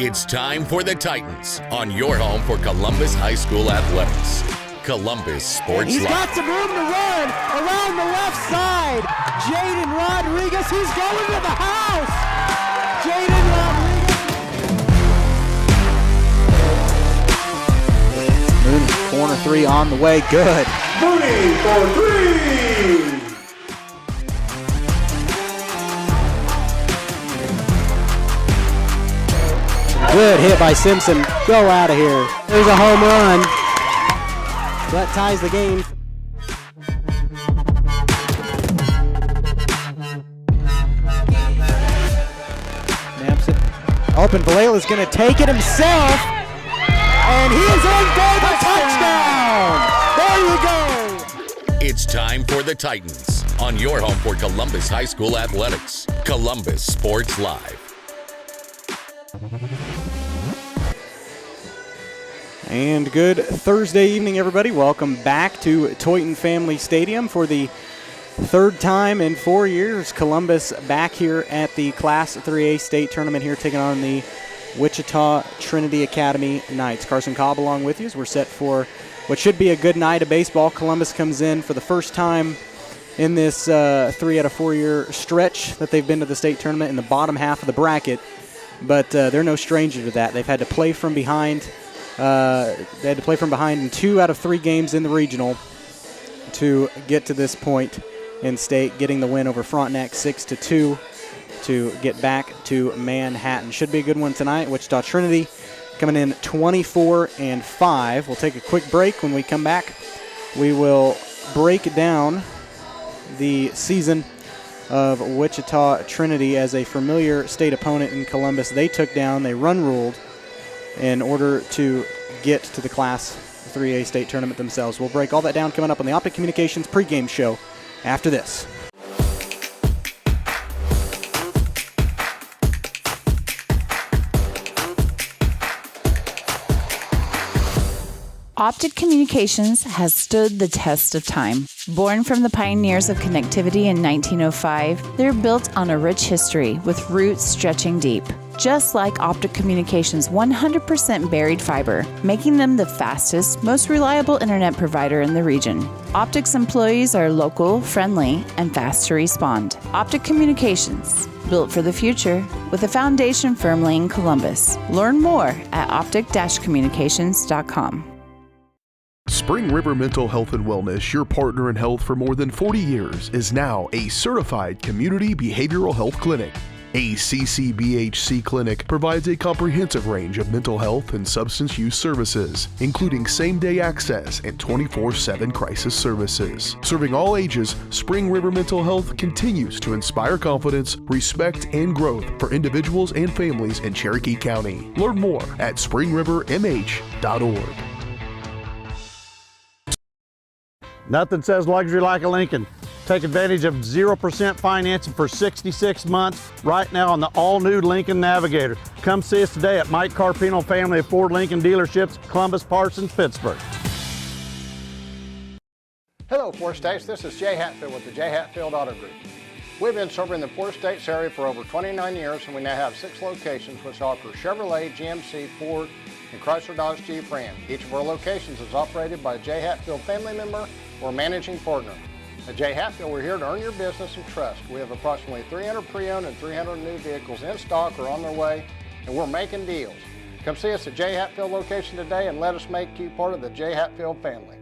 It's time for the Titans on your home for Columbus High School athletics. Columbus Sports He's Live. got some room to run around the left side. Jaden Rodriguez, he's going to the house. Jaden Rodriguez. Mooney, corner three on the way, good. Mooney for three. Good hit by Simpson. Go out of here. There's a home run. That ties the game. Naps it. Open. Valela's going to take it himself. And he is in for the touchdown. There you go. It's time for the Titans on your home for Columbus High School athletics. Columbus Sports Live. And good Thursday evening, everybody. Welcome back to Toyton Family Stadium for the third time in 4 years. Columbus back here at the Class 3A state tournament here, taking on the Wichita Trinity Academy Knights. Carson Cobb along with you as we're set for what should be a good night of baseball. Columbus comes in for the first time in this 3 out of 4 year stretch that they've been to the state tournament in the bottom half of the bracket. But they're no stranger to that. They've had to play from behind. They had to play from behind in 2 out of 3 games in the regional to get to this point in state, getting the win over Frontenac 6-2 to get back to Manhattan. Should be a good one tonight. Wichita Trinity coming in 24-5. We'll take a quick break. When we come back, we will break down the season of Wichita Trinity as a familiar state opponent in Columbus. They took down, they run-ruled in order to get to the Class 3A state tournament themselves. We'll break all that down coming up on the Optic Communications pregame show after this. Optic Communications has stood the test of time. Born from the pioneers of connectivity in 1905, they're built on a rich history with roots stretching deep. Just like Optic Communications' 100% buried fiber, making them the fastest, most reliable internet provider in the region. Optic's employees are local, friendly, and fast to respond. Optic Communications, built for the future, with a foundation firmly in Columbus. Learn more at optic-communications.com. Spring River Mental Health and Wellness, your partner in health for more than 40 years, is now a certified community behavioral health clinic. A CCBHC clinic provides a comprehensive range of mental health and substance use services, including same-day access and 24/7 crisis services. Serving all ages, Spring River Mental Health continues to inspire confidence, respect, and growth for individuals and families in Cherokee County. Learn more at springrivermh.org. Nothing says luxury like a Lincoln. Take advantage of 0% financing for 66 months right now on the all-new Lincoln Navigator. Come see us today at Mike Carpino Family of Ford Lincoln Dealerships, Columbus, Parsons, Pittsburgh. Hello, Four States. This is Jay Hatfield with the Jay Hatfield Auto Group. We've been serving the Four States area for over 29 years, and we now have 6 locations which offer Chevrolet, GMC, Ford, and Chrysler Dodge Jeep Ram. Each of our locations is operated by a Jay Hatfield family member or managing partner. At Jay Hatfield, we're here to earn your business and trust. We have approximately 300 pre-owned and 300 new vehicles in stock or on their way, and we're making deals. Come see us at Jay Hatfield location today and let us make you part of the Jay Hatfield family.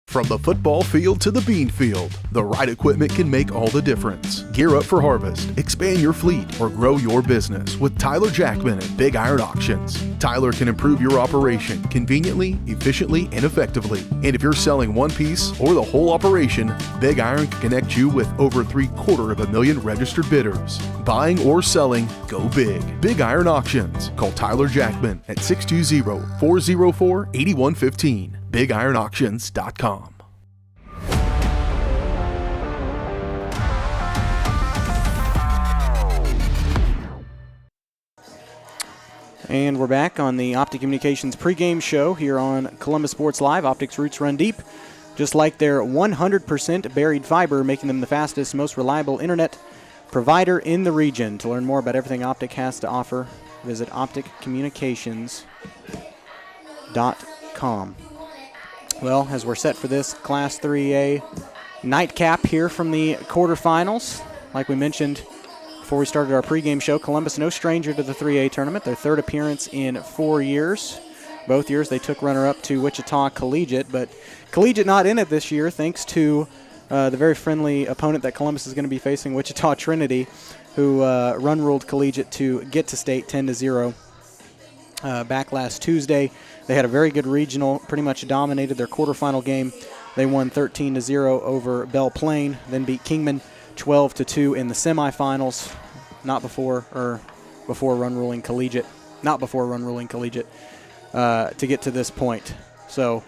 From the football field to the bean field, the right equipment can make all the difference. Gear up for harvest, expand your fleet, or grow your business with Tyler Jackman at Big Iron Auctions. Tyler can improve your operation conveniently, efficiently, and effectively. And if you're selling one piece or the whole operation, Big Iron can connect you with over 750,000 registered bidders. Buying or selling, go big. Big Iron Auctions. Call Tyler Jackman at 620-404-8115. BigIronAuctions.com. And we're back on the Optic Communications pregame show here on Columbus Sports Live. Optic's roots run deep, just like their 100% buried fiber, making them the fastest, most reliable internet provider in the region. To learn more about everything Optic has to offer, Visit opticcommunications.com. Well, as we're set for this Class 3A nightcap here from the quarterfinals, like we mentioned before we started our pregame show, Columbus no stranger to the 3A tournament. Their third appearance in 4 years. Both years they took runner-up to Wichita Collegiate, but Collegiate not in it this year thanks to the very friendly opponent that Columbus is going to be facing, Wichita Trinity, who run-ruled Collegiate to get to state 10-0 back last Tuesday. They had a very good regional, pretty much dominated their quarterfinal game. They won 13-0 over Belle Plaine, then beat Kingman 12-2 in the semifinals, before run-ruling Collegiate, to get to this point. So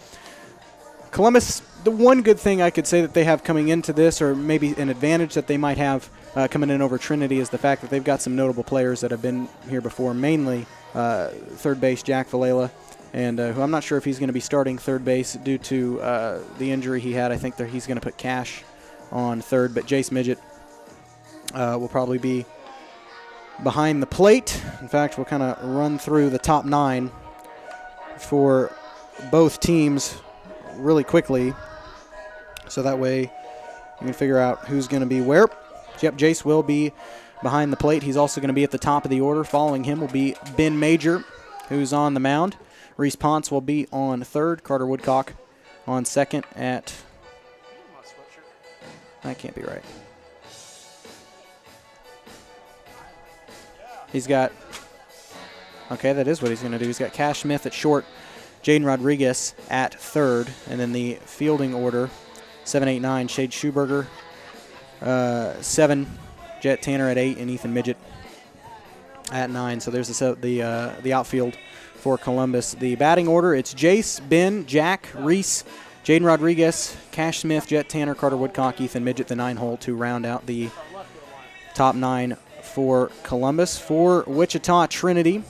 Columbus, the one good thing I could say that they have coming into this, or maybe an advantage that they might have coming in over Trinity, is the fact that they've got some notable players that have been here before, mainly third base Jack Valela, and who I'm not sure if he's going to be starting third base due to the injury he had. I think that he's going to put Cash on third, but Jace Midget will probably be behind the plate. In fact, we'll kind of run through the top 9 for both teams really quickly, so that way you can figure out who's going to be where. Yep, Jace will be behind the plate. He's also going to be at the top of the order. Following him will be Ben Major, who's on the mound. Reese Ponce will be on third. Carter Woodcock on second at... That can't be right. He's got... Okay, that is what he's going to do. He's got Cash Smith at short, Jaden Rodriguez at third, and then the fielding order, 7, 8, 9, Shade Schuberger, 7, Jet Tanner at 8, and Ethan Midget at 9. So there's the outfield for Columbus. The batting order, it's Jace, Ben, Jack, Reese, Jaden Rodriguez, Cash Smith, Jet Tanner, Carter Woodcock, Ethan Midget, the 9-hole to round out the top 9 for Columbus. For Wichita Trinity,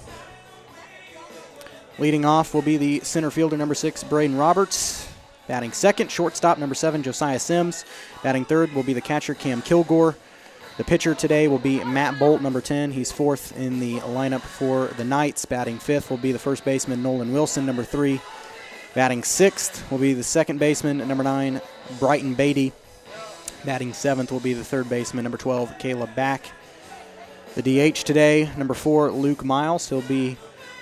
leading off will be the center fielder, number 6, Braden Roberts. Batting second, shortstop, number 7, Josiah Sims. Batting third will be the catcher, Cam Kilgore. The pitcher today will be Matt Bolt, number 10. He's fourth in the lineup for the Knights. Batting fifth will be the first baseman, Nolan Wilson, number 3. Batting sixth will be the second baseman, number 9, Brighton Beatty. Batting seventh will be the third baseman, number 12, Caleb Back. The DH today, number 4, Luke Miles. He'll be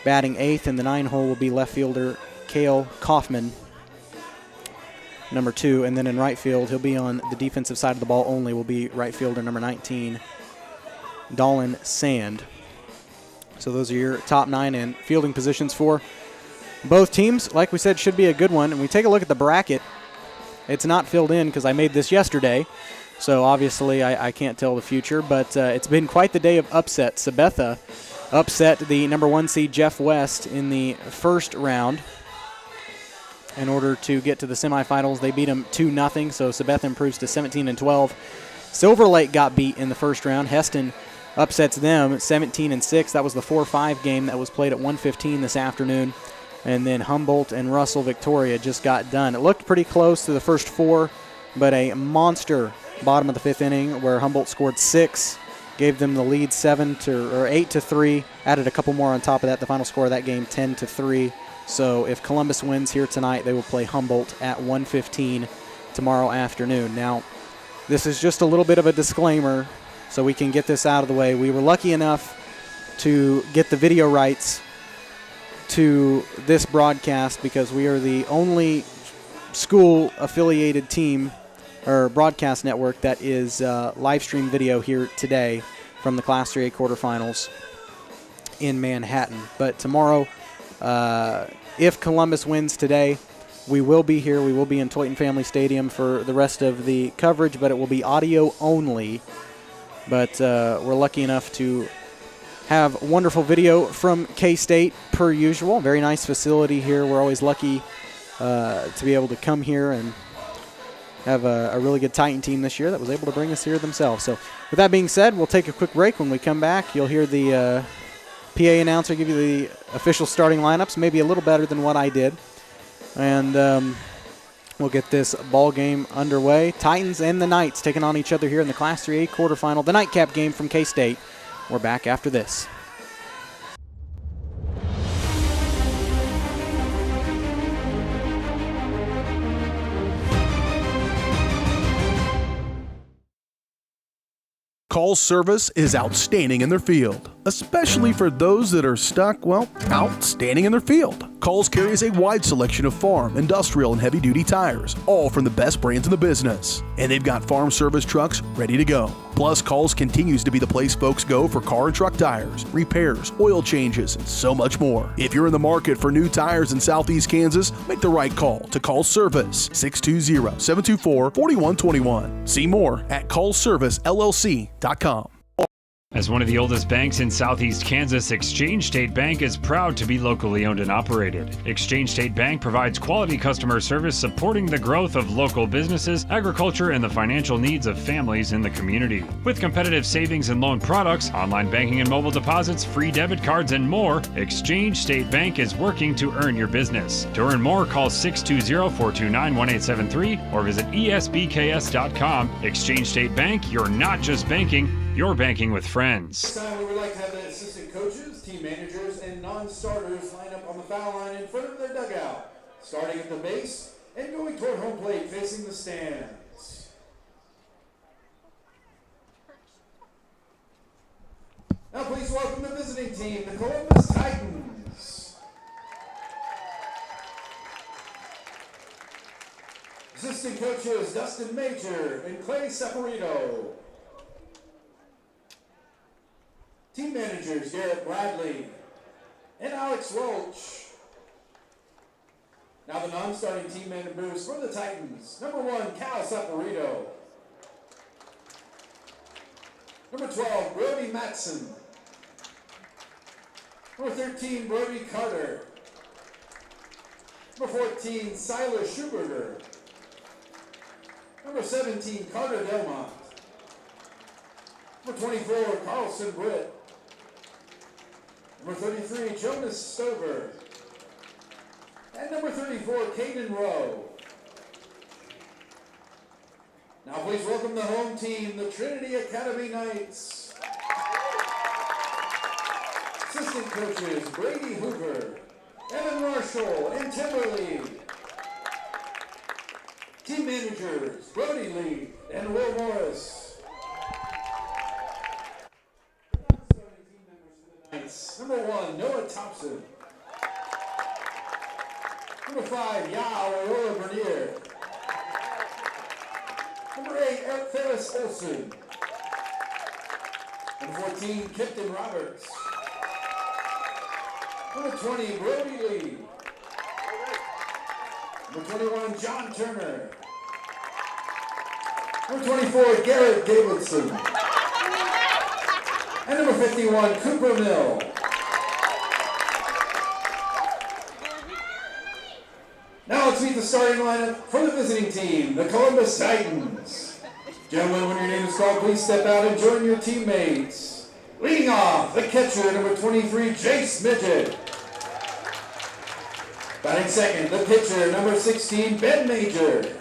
batting eighth, and the 9-hole will be left fielder, Cale Kaufman, number 2. And then in right field, he'll be on the defensive side of the ball only, will be right fielder number 19, Dolan Sand. So those are your top 9 in fielding positions for both teams. Like we said, should be a good one. And we take a look at the bracket. It's not filled in because I made this yesterday, so obviously I can't tell the future, but it's been quite the day of upset. Sabetha upset the number 1 seed Jeff West in the first round. In order to get to the semifinals, they beat them 2-0, so Sabetha improves to 17-12. Silver Lake got beat in the first round. Heston upsets them 17-6. That was the 4-5 game that was played at 1:15 this afternoon. And then Humboldt and Russell Victoria just got done. It looked pretty close to the first 4, but a monster bottom of the 5th inning where Humboldt scored 6, gave them the lead 8-3, added a couple more on top of that. The final score of that game, 10-3. So if Columbus wins here tonight, they will play Humboldt at 1:15 tomorrow afternoon. Now, this is just a little bit of a disclaimer so we can get this out of the way. We were lucky enough to get the video rights to this broadcast because we are the only school-affiliated team or broadcast network that is live stream video here today from the Class 3A quarterfinals in Manhattan. But tomorrow, if Columbus wins today, we will be here. We will be in Toyton Family Stadium for the rest of the coverage, but it will be audio only. But we're lucky enough to have wonderful video from K-State per usual. Very nice facility here. We're always lucky to be able to come here and have a really good Titan team this year that was able to bring us here themselves. So with that being said, we'll take a quick break. When we come back, you'll hear the PA announcer give you the official starting lineups, maybe a little better than what I did. And we'll get this ball game underway. Titans and the Knights taking on each other here in the Class 3A quarterfinal, the nightcap game from K-State. We're back after this. Call's service is outstanding in their field, especially for those that are stuck, well, outstanding in their field. Call's carries a wide selection of farm, industrial, and heavy-duty tires, all from the best brands in the business. And they've got farm service trucks ready to go. Plus, Call's continues to be the place folks go for car and truck tires, repairs, oil changes, and so much more. If you're in the market for new tires in Southeast Kansas, make the right call to Call's Service, 620-724-4121. See more at callservicellc.com. As one of the oldest banks in Southeast Kansas, Exchange State Bank is proud to be locally owned and operated. Exchange State Bank provides quality customer service supporting the growth of local businesses, agriculture, and the financial needs of families in the community. With competitive savings and loan products, online banking and mobile deposits, free debit cards, and more, Exchange State Bank is working to earn your business. To earn more, call 620-429-1873 or visit esbks.com. Exchange State Bank, you're not just banking, you're banking with friends. This time we would like to have the assistant coaches, team managers, and non-starters line up on the foul line in front of their dugout, starting at the base and going toward home plate facing the stands. Now please welcome the visiting team, the Columbus Titans. Assistant coaches Dustin Major and Clay Saporito. Team managers Garrett Bradley and Alex Roach. Now the non-starting team members for the Titans. Number 1, Cal Saporito. Number 12, Brody Matson. Number 13, Brody Carter. Number 14, Silas Schuberger. Number 17, Carter Delmont. Number 24, Carlson Britt. Number 33, Jonas Stover. And number 34, Caden Rowe. Now please welcome the home team, the Trinity Academy Knights. Assistant coaches, Brady Hoover, Evan Marshall, and Timberly. Team managers, Brody Lee and Will Morris. Number 1, Noah Thompson. Number 5, Yao Aurora Bernier. Number 8, Eric Ferris Olsen. Number 14, Kipton Roberts. Number 20, Brody Lee. Number 21, John Turner. Number 24, Garrett Davidson. And number 51, Cooper Mill. Now let's meet the starting lineup for the visiting team, the Columbus Titans. Gentlemen, when your name is called, please step out and join your teammates. Leading off, the catcher, number 23, Jace Midget. Batting second, the pitcher, number 16, Ben Major.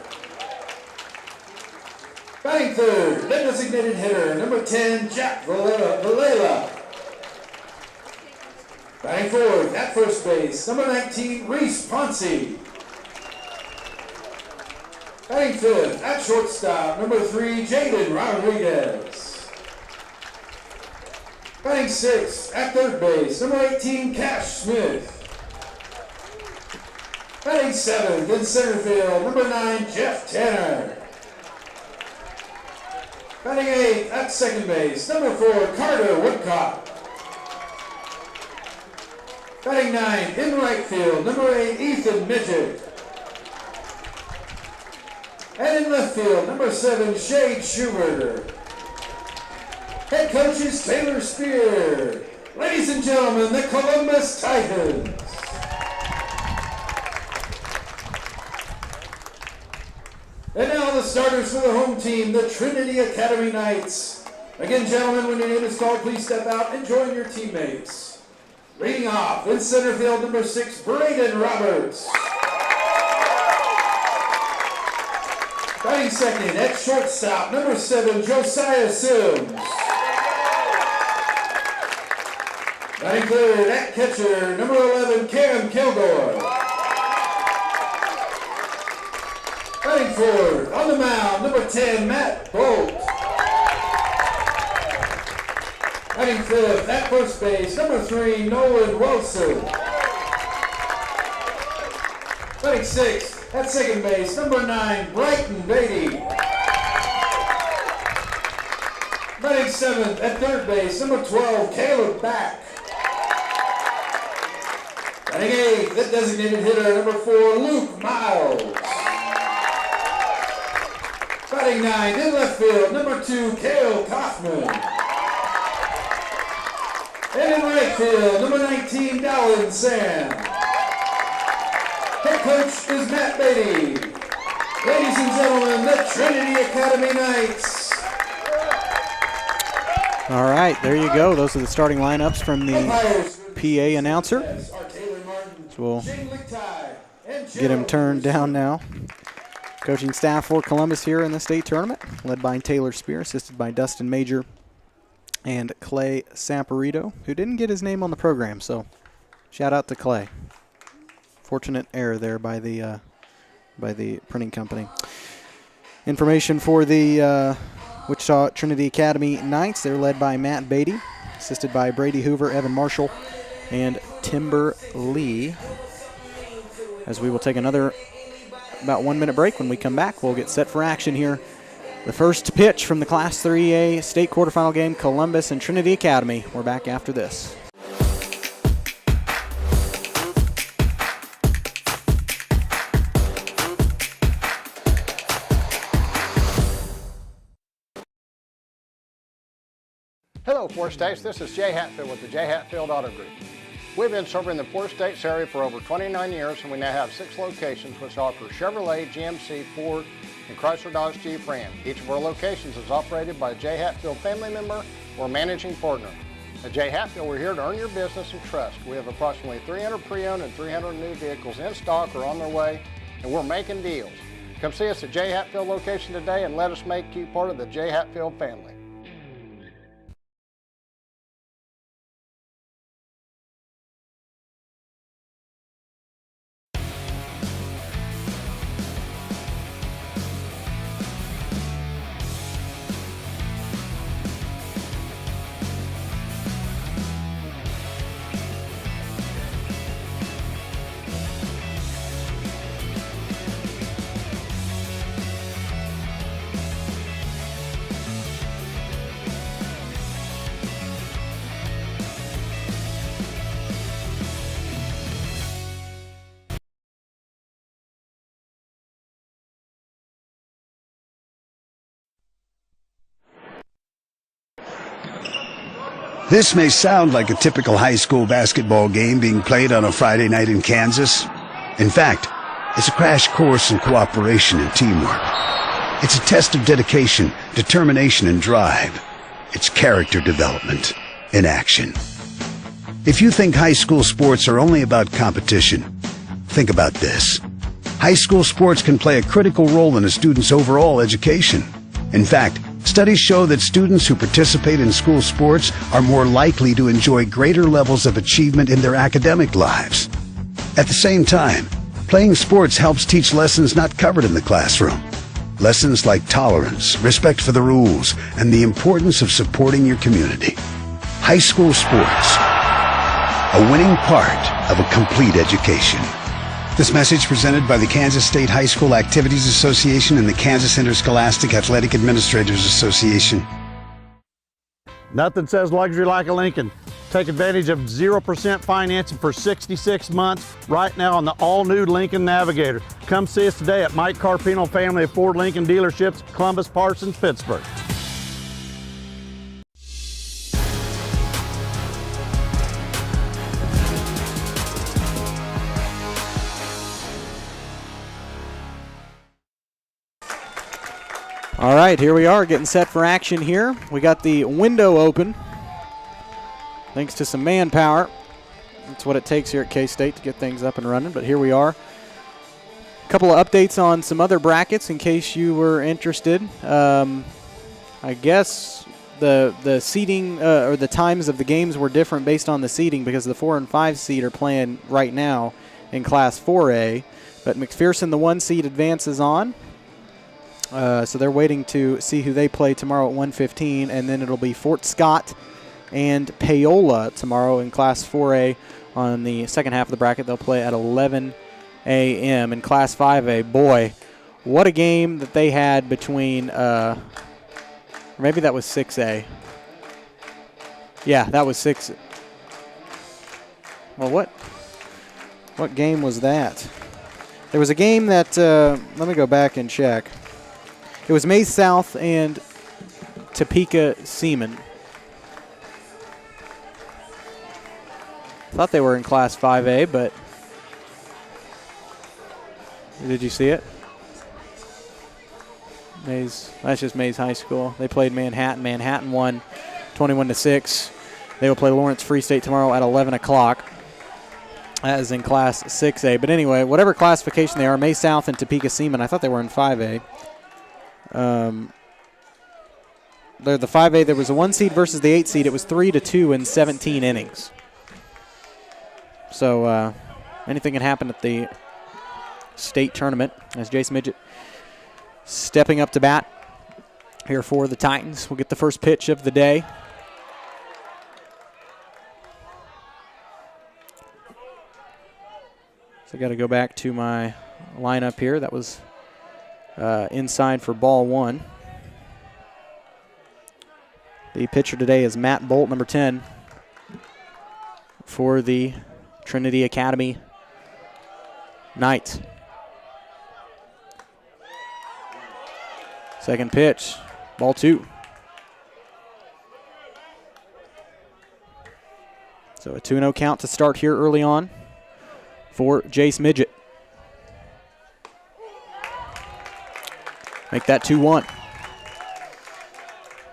Batting third, the designated hitter, number 10, Jack Valela. Batting fourth, at first base, number 19, Reese Ponce. Batting fifth, at shortstop, number 3, Jaden Rodriguez. Batting sixth, at third base, number 18, Cash Smith. Batting seventh, in center field, number 9, Jeff Tanner. Batting eighth, at second base, number 4, Carter Woodcock. Batting ninth, in right field, number 8, Ethan Midget. And in left field, number 7, Shade Schuberger. Head coach is Taylor Spear. Ladies and gentlemen, the Columbus Titans. And now the starters for the home team, the Trinity Academy Knights. Again, gentlemen, when your name is called, please step out and join your teammates. Leading off, in center field, number 6, Braden Roberts. Batting second, at shortstop, number 7, Josiah Sims. Batting third, at catcher, number 11, Cam Kilgore. Batting fourth, on the mound, number 10, Matt Bolt. fifth, at first base, number 3, Nolan Wilson. Batting sixth, at second base, number 9, Brighton Beatty. Batting seventh, at third base, number 12, Caleb Back. Batting eighth, at designated hitter, number 4, Luke Miles. Batting ninth, in left field, number 2, Cale Kaufman. And in right field, number 19, Dallin Sam. Head coach is Matt Beatty. Ladies and gentlemen, the Trinity Academy Knights. All right, there you go. Those are the starting lineups from the PA announcer. So we'll get him turned down now. Coaching staff for Columbus here in the state tournament, led by Taylor Spear, assisted by Dustin Major and Clay Samperito, who didn't get his name on the program, so shout out to Clay. Fortunate error there by the printing company. Information for the Wichita Trinity Academy Knights. They're led by Matt Beatty, assisted by Brady Hoover, Evan Marshall, and Timber Lee. As we will take another about 1 minute break. When we come back, we'll get set for action here. The first pitch from the Class 3A state quarterfinal game, Columbus and Trinity Academy. We're back after this. Hello, Four States. This is Jay Hatfield with the Jay Hatfield Auto Group. We've been serving the Four States area for over 29 years, and we now have 6 locations which offer Chevrolet, GMC, Ford, and Chrysler Dodge Jeep Ram. Each of our locations is operated by a Jay Hatfield family member or managing partner. At Jay Hatfield, we're here to earn your business and trust. We have approximately 300 pre-owned and 300 new vehicles in stock or on their way, and we're making deals. Come see us at Jay Hatfield location today and let us make you part of the Jay Hatfield family. This may sound like a typical high school basketball game being played on a Friday night in Kansas. In fact, it's a crash course in cooperation and teamwork. It's a test of dedication, determination, and drive. It's character development in action. If you think high school sports are only about competition, think about this. High school sports can play a critical role in a student's overall education. In fact, studies show that students who participate in school sports are more likely to enjoy greater levels of achievement in their academic lives. At the same time, playing sports helps teach lessons not covered in the classroom. Lessons like tolerance, respect for the rules, and the importance of supporting your community. High school sports, a winning part of a complete education. This message presented by the Kansas State High School Activities Association and the Kansas Interscholastic Athletic Administrators Association. Nothing says luxury like a Lincoln. Take advantage of 0% financing for 66 months right now on the all-new Lincoln Navigator. Come see us today at Mike Carpino Family of Ford Lincoln Dealerships, Columbus, Parsons, Pittsburgh. All right, here we are getting set for action here. We got the window open thanks to some manpower. That's what it takes here at K-State to get things up and running, but here we are. A couple of updates on some other brackets in case you were interested. I guess the seeding or the times of the games were different based on the seeding because the 4 and 5 seed are playing right now in Class 4A, but McPherson, the 1 seed, advances on. So they're waiting to see who they play tomorrow at 1:15, and then it'll be Fort Scott and Paola tomorrow in Class 4A on the second half of the bracket. They'll play at 11 a.m. In Class 5A, boy, what a game that they had between, maybe that was 6A. Yeah, that was 6. Well, what game was that? There was a game that, let me go back and check. It was Maize South and Topeka Seaman. Thought they were in Class 5A, but did you see it? Maize, that's just Maize High School. They played Manhattan. Manhattan won 21-6. They will play Lawrence Free State tomorrow at 11 o'clock. That is in Class 6A. But anyway, whatever classification they are, Maize South and Topeka Seaman, I thought they were in 5A. They're the 5A. There was a 1 seed versus the 8 seed. It was 3-2 in 17 innings. So anything can happen at the state tournament as Jace Midget stepping up to bat here for the Titans. We'll get the first pitch of the day. So I got to go back to my lineup here. That was inside for ball 1. The pitcher today is Matt Bolt, number 10, for the Trinity Academy Knights. Second pitch, ball 2. So a 2-0 count to start here early on for Jace Midget. Make that 2-1.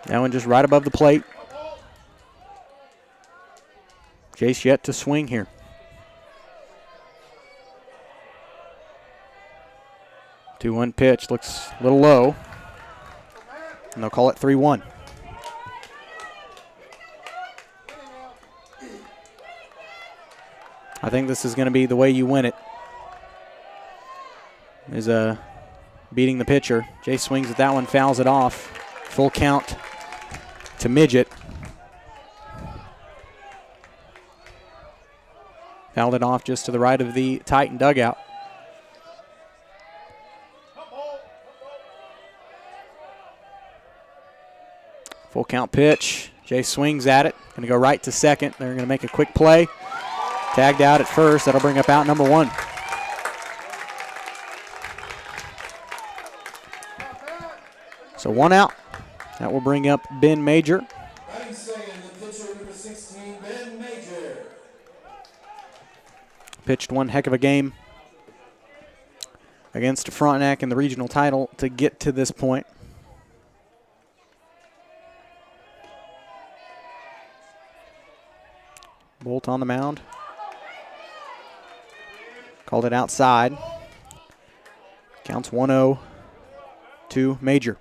That one just right above the plate. Jace yet to swing here. 2-1 pitch, looks a little low. And they'll call it 3-1. I think this is going to be the way you win it. Is beating the pitcher. Jace swings at that one, fouls it off. Full count to Midget. Fouled it off just to the right of the Titan dugout. Full count pitch. Jace swings at it. Going to go right to second. They're going to make a quick play. Tagged out at first. That'll bring up out number 1. So 1 out. That will bring up Ben Major. Batting second, the pitcher number 16, Ben Major. Pitched one heck of a game against Frontenac in the regional title to get to this point. Bolt on the mound. Called it outside. Counts 1-0 to Major.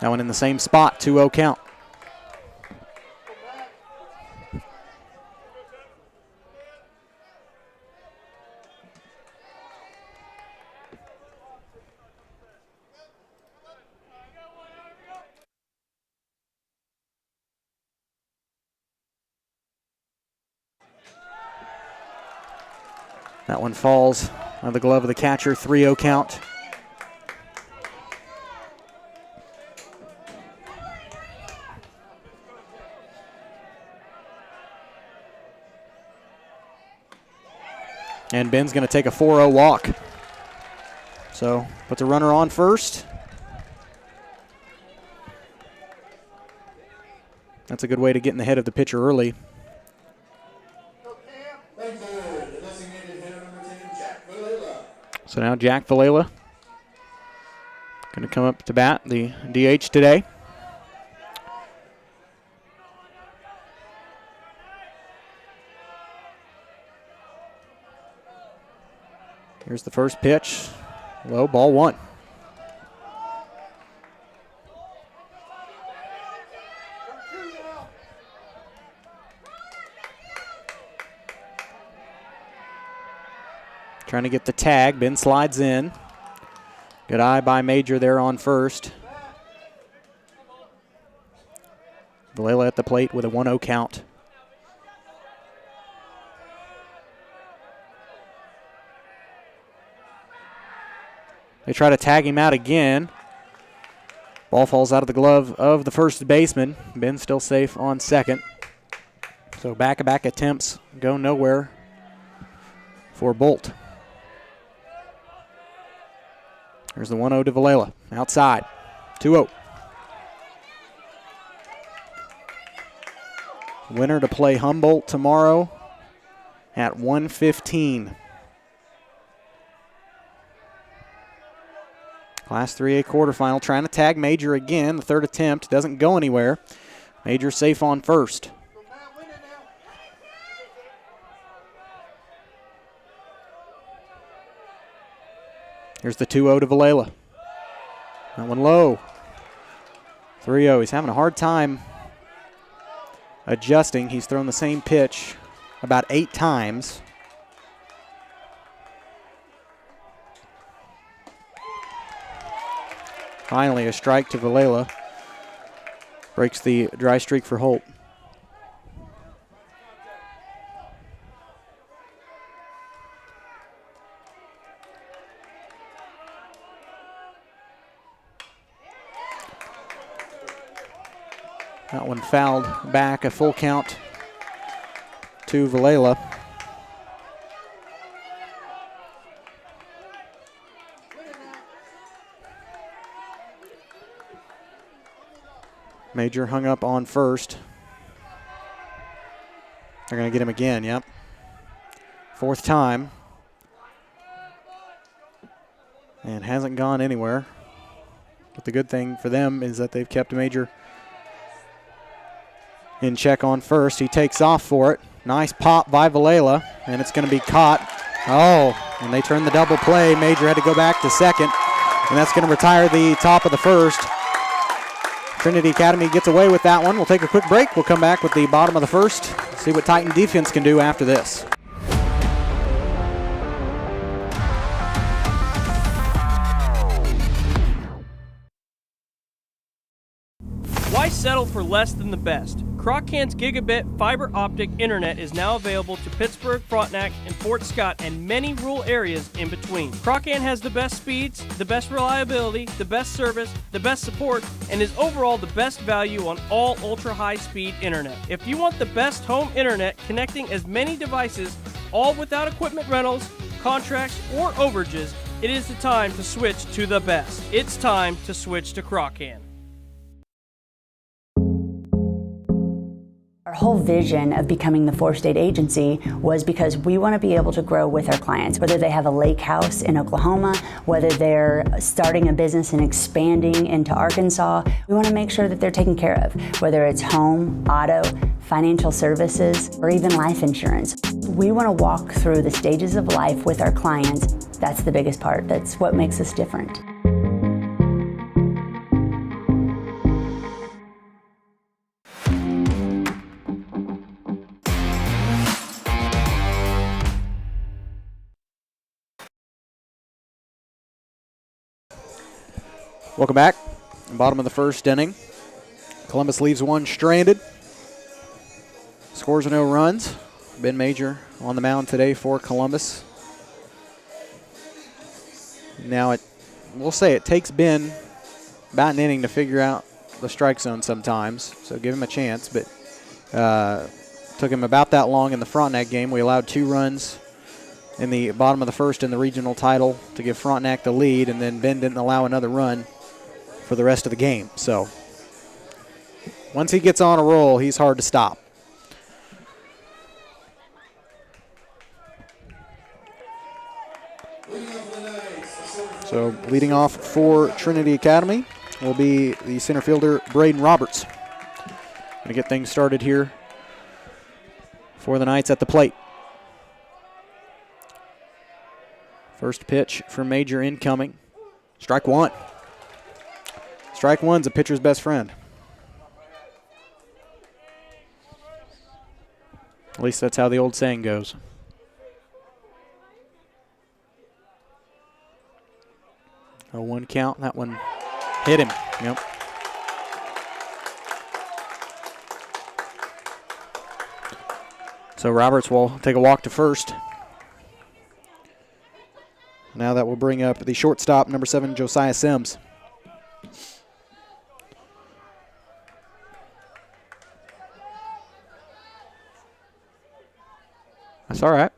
That one in the same spot, 2-0 count. That one falls on the glove of the catcher, 3-0 count. And Ben's going to take a 4-0 walk. So puts a runner on first. That's a good way to get in the head of the pitcher early. So now Jack Valela going to come up to bat, the DH today. Here's the first pitch. Low, ball 1. Trying to get the tag. Ben slides in. Good eye by Major there on first. Vallela at the plate with a 1-0 count. They try to tag him out again. Ball falls out of the glove of the first baseman. Ben still safe on second. So back-to-back attempts go nowhere for Bolt. Here's the 1-0 to Vallela. Outside. 2-0. Winner to play Humboldt tomorrow at 1:15. Class 3A quarterfinal, trying to tag Major again. The third attempt doesn't go anywhere. Major safe on first. Here's the 2-0 to Vallela. That one low. 3-0. He's having a hard time adjusting. He's thrown the same pitch about 8 times. Finally, a strike to Vallela. Breaks the dry streak for Holt. That one fouled back, a full count to Vallela. Major hung up on first. They're going to get him again, yep. 4th time. And hasn't gone anywhere. But the good thing for them is that they've kept Major in check on first. He takes off for it. Nice pop by Vallela, and it's going to be caught. Oh, and they turned the double play. Major had to go back to second, and that's going to retire the top of the first. Trinity Academy gets away with that one. We'll take a quick break. We'll come back with the bottom of the first, see what Titan defense can do after this. Why settle for less than the best? Croc-Can's gigabit fiber optic internet is now available to Pittsburgh, Frontenac, and Fort Scott, and many rural areas in between. Croc-Can has the best speeds, the best reliability, the best service, the best support, and is overall the best value on all ultra-high-speed internet. If you want the best home internet connecting as many devices, all without equipment rentals, contracts, or overages, it is the time to switch to the best. It's time to switch to Croc-Can. Our whole vision of becoming the 4-state agency was because we want to be able to grow with our clients, whether they have a lake house in Oklahoma, whether they're starting a business and expanding into Arkansas. We want to make sure that they're taken care of, whether it's home, auto, financial services, or even life insurance. We want to walk through the stages of life with our clients. That's the biggest part. That's what makes us different. Welcome back. Bottom of the first inning. Columbus leaves one stranded. Scores no runs. Ben Major on the mound today for Columbus. Now we'll say it takes Ben about an inning to figure out the strike zone sometimes, so give him a chance. But took him about that long in the Frontenac game. We allowed 2 runs in the bottom of the first in the regional title to give Frontenac the lead, and then Ben didn't allow another run for the rest of the game. So once he gets on a roll, he's hard to stop. So leading off for Trinity Academy will be the center fielder, Braden Roberts. Going to get things started here for the Knights at the plate. First pitch for Major incoming. Strike one. Strike one's a pitcher's best friend. At least that's how the old saying goes. 0-1 count. That one hit him. Yep. So Roberts will take a walk to first. Now that will bring up the shortstop, number 7, Josiah Sims. That's all right.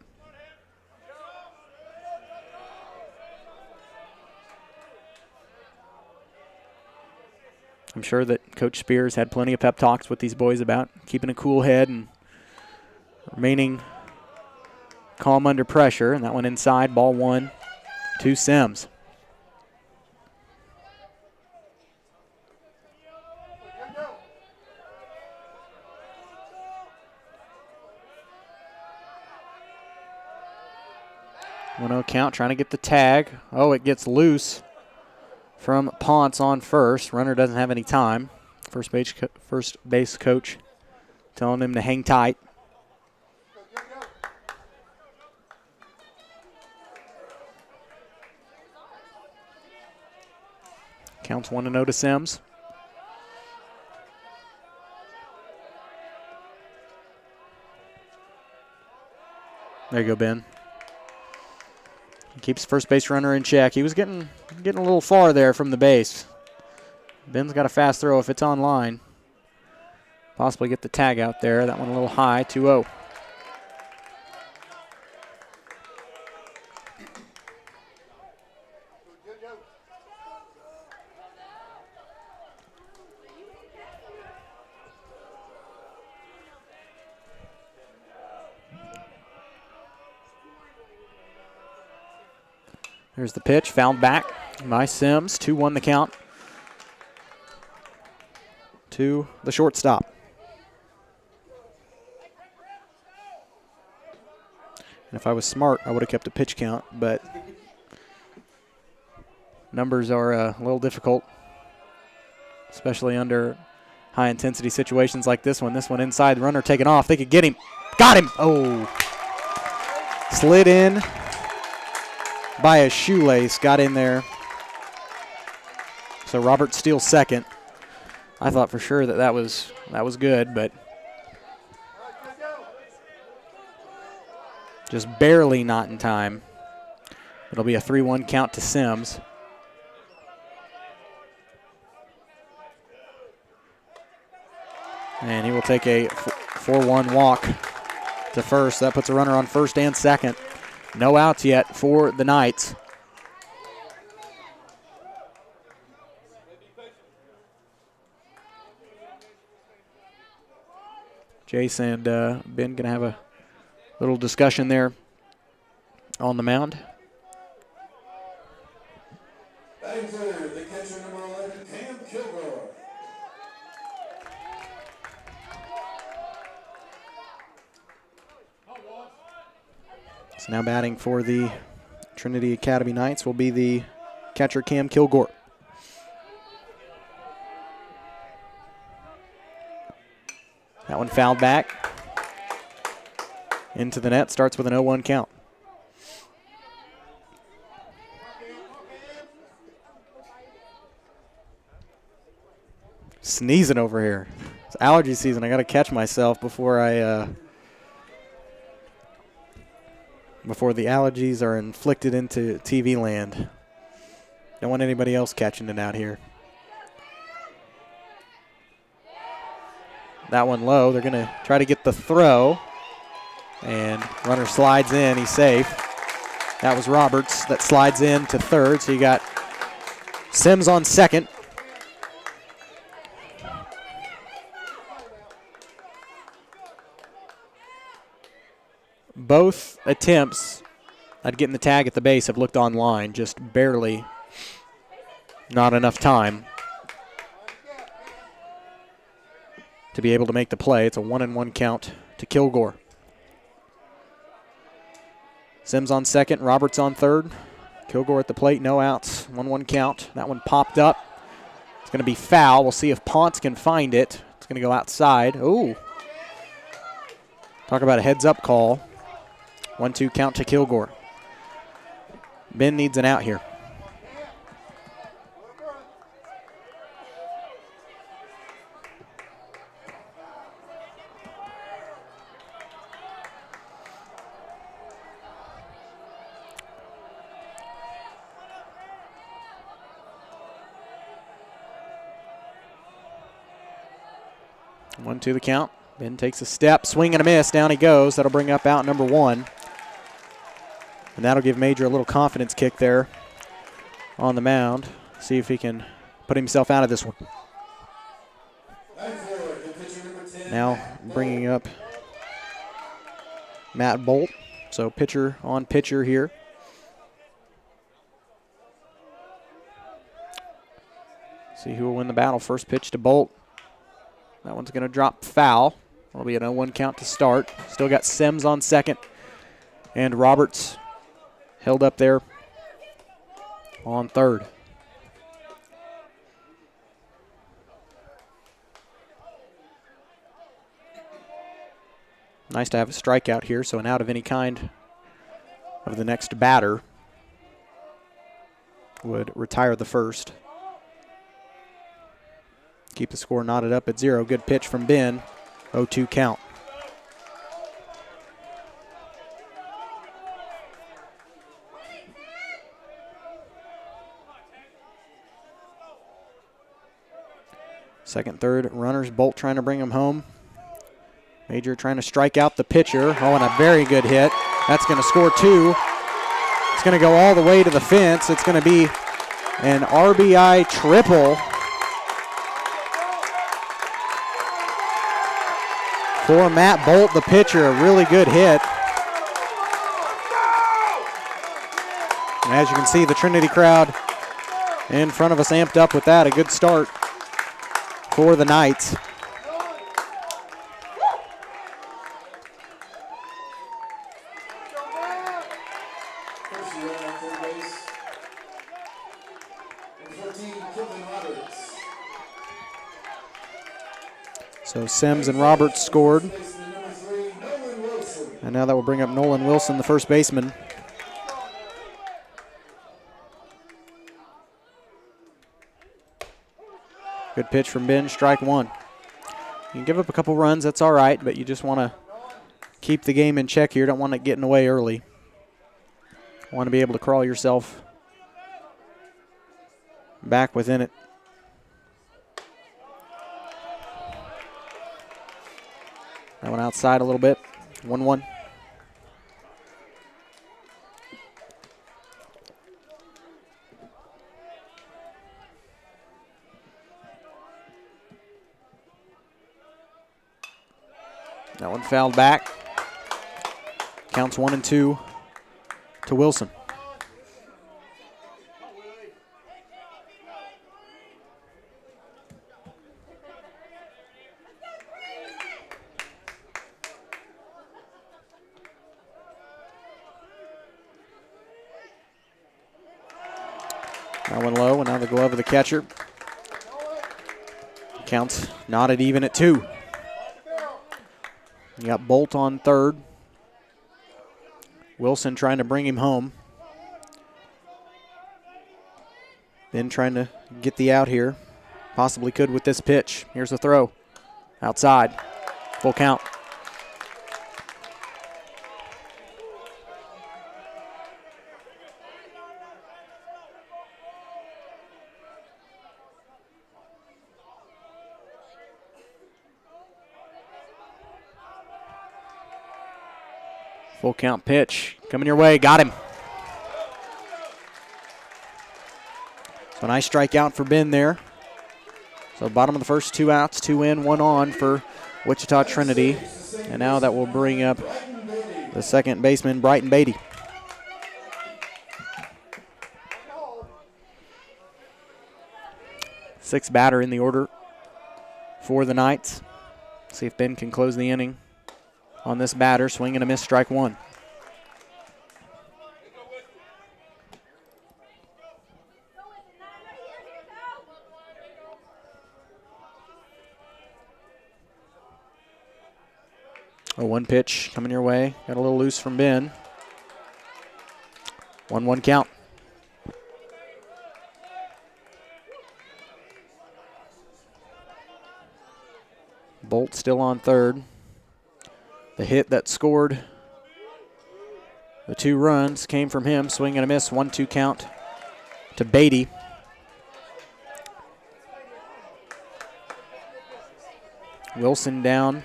I'm sure that Coach Spears had plenty of pep talks with these boys about keeping a cool head and remaining calm under pressure. And that one inside, ball 1 to Sims. One-0 count, trying to get the tag. Oh, it gets loose from Ponce on first. Runner doesn't have any time. First base coach telling him to hang tight. Counts 1-0 to Sims. There you go, Ben. He keeps first base runner in check. He was getting a little far there from the base. Ben's got a fast throw if it's on line. Possibly get the tag out there. That one a little high, 2-0. Here's the pitch, fouled back by Sims. 2-1 the count to the shortstop. And if I was smart, I would have kept a pitch count, but numbers are a little difficult, especially under high-intensity situations like this one. This one inside, the runner taking off. They could get him. Got him. Oh. Slid in by a shoelace, got in there. So Robert steals second. I thought for sure that was good, but just barely not in time. It'll be a 3-1 count to Sims. And he will take a 4-1 walk to first. That puts a runner on first and second. No outs yet for the Knights. Jace and Ben going to have a little discussion there on the mound. Batting third, the catcher number 11, Cam Kilgore. So now batting for the Trinity Academy Knights will be the catcher Cam Kilgore. That one fouled back into the net, starts with an 0-1 count. Sneezing over here. It's allergy season. I got to catch myself before before the allergies are inflicted into TV land. Don't want anybody else catching it out here. That one low. They're going to try to get the throw. And runner slides in. He's safe. That was Roberts that slides in to third. So you got Sims on second. Both attempts at getting the tag at the base have looked online, just barely, not enough time to be able to make the play. It's a 1-1 count to Kilgore. Sims on second, Roberts on third. Kilgore at the plate, no outs, 1-1 count. That one popped up. It's going to be foul. We'll see if Ponce can find it. It's going to go outside. Ooh. Talk about a heads-up call. 1-2 count to Kilgore. Ben needs an out here. 1-2 the count. Ben takes a step, swing and a miss. Down he goes. That'll bring up out number 1. And that'll give Major a little confidence kick there on the mound. See if he can put himself out of this one. Now bringing up Matt Bolt. So pitcher on pitcher here. See who will win the battle. First pitch to Bolt. That one's going to drop foul. It'll be an 0-1 count to start. Still got Sims on second. And Roberts held up there on third. Nice to have a strikeout here, so an out of any kind of the next batter would retire the first. Keep the score knotted up at 0. Good pitch from Ben. 0-2 count. Second, third runners. Bolt trying to bring him home. Major trying to strike out the pitcher. Oh, and a very good hit. That's going to score 2. It's going to go all the way to the fence. It's going to be an RBI triple for Matt Bolt, the pitcher. A really good hit. And as you can see, the Trinity crowd in front of us amped up with that. A good start for the Knights. So Sims and Roberts scored. And now that will bring up Nolan Wilson, the first baseman. Good pitch from Ben, strike 1. You can give up a couple runs, that's all right, but you just want to keep the game in check here. Don't want it getting away early. Want to be able to crawl yourself back within it. That one outside a little bit. 1-1. That one fouled back. Counts 1-2 to Wilson. That one low, and now the glove of the catcher. Counts knotted even at 2. You got Bolt on third. Wilson trying to bring him home. Then trying to get the out here. Possibly could with this pitch. Here's the throw. Outside. Full count. Full count pitch coming your way. Got him. So a nice strikeout for Ben there. So bottom of the first, 2 outs, 2 in, 1 on for Wichita Trinity. And now that will bring up the second baseman, Brighton Beatty. Sixth batter in the order for the Knights. See if Ben can close the inning on this batter. Swing and a miss, strike 1. A 1 pitch coming your way. Got a little loose from Ben. 1-1 count. Bolt still on third. The hit that scored the 2 runs came from him. Swing and a miss, 1-2 count to Beatty. Wilson down.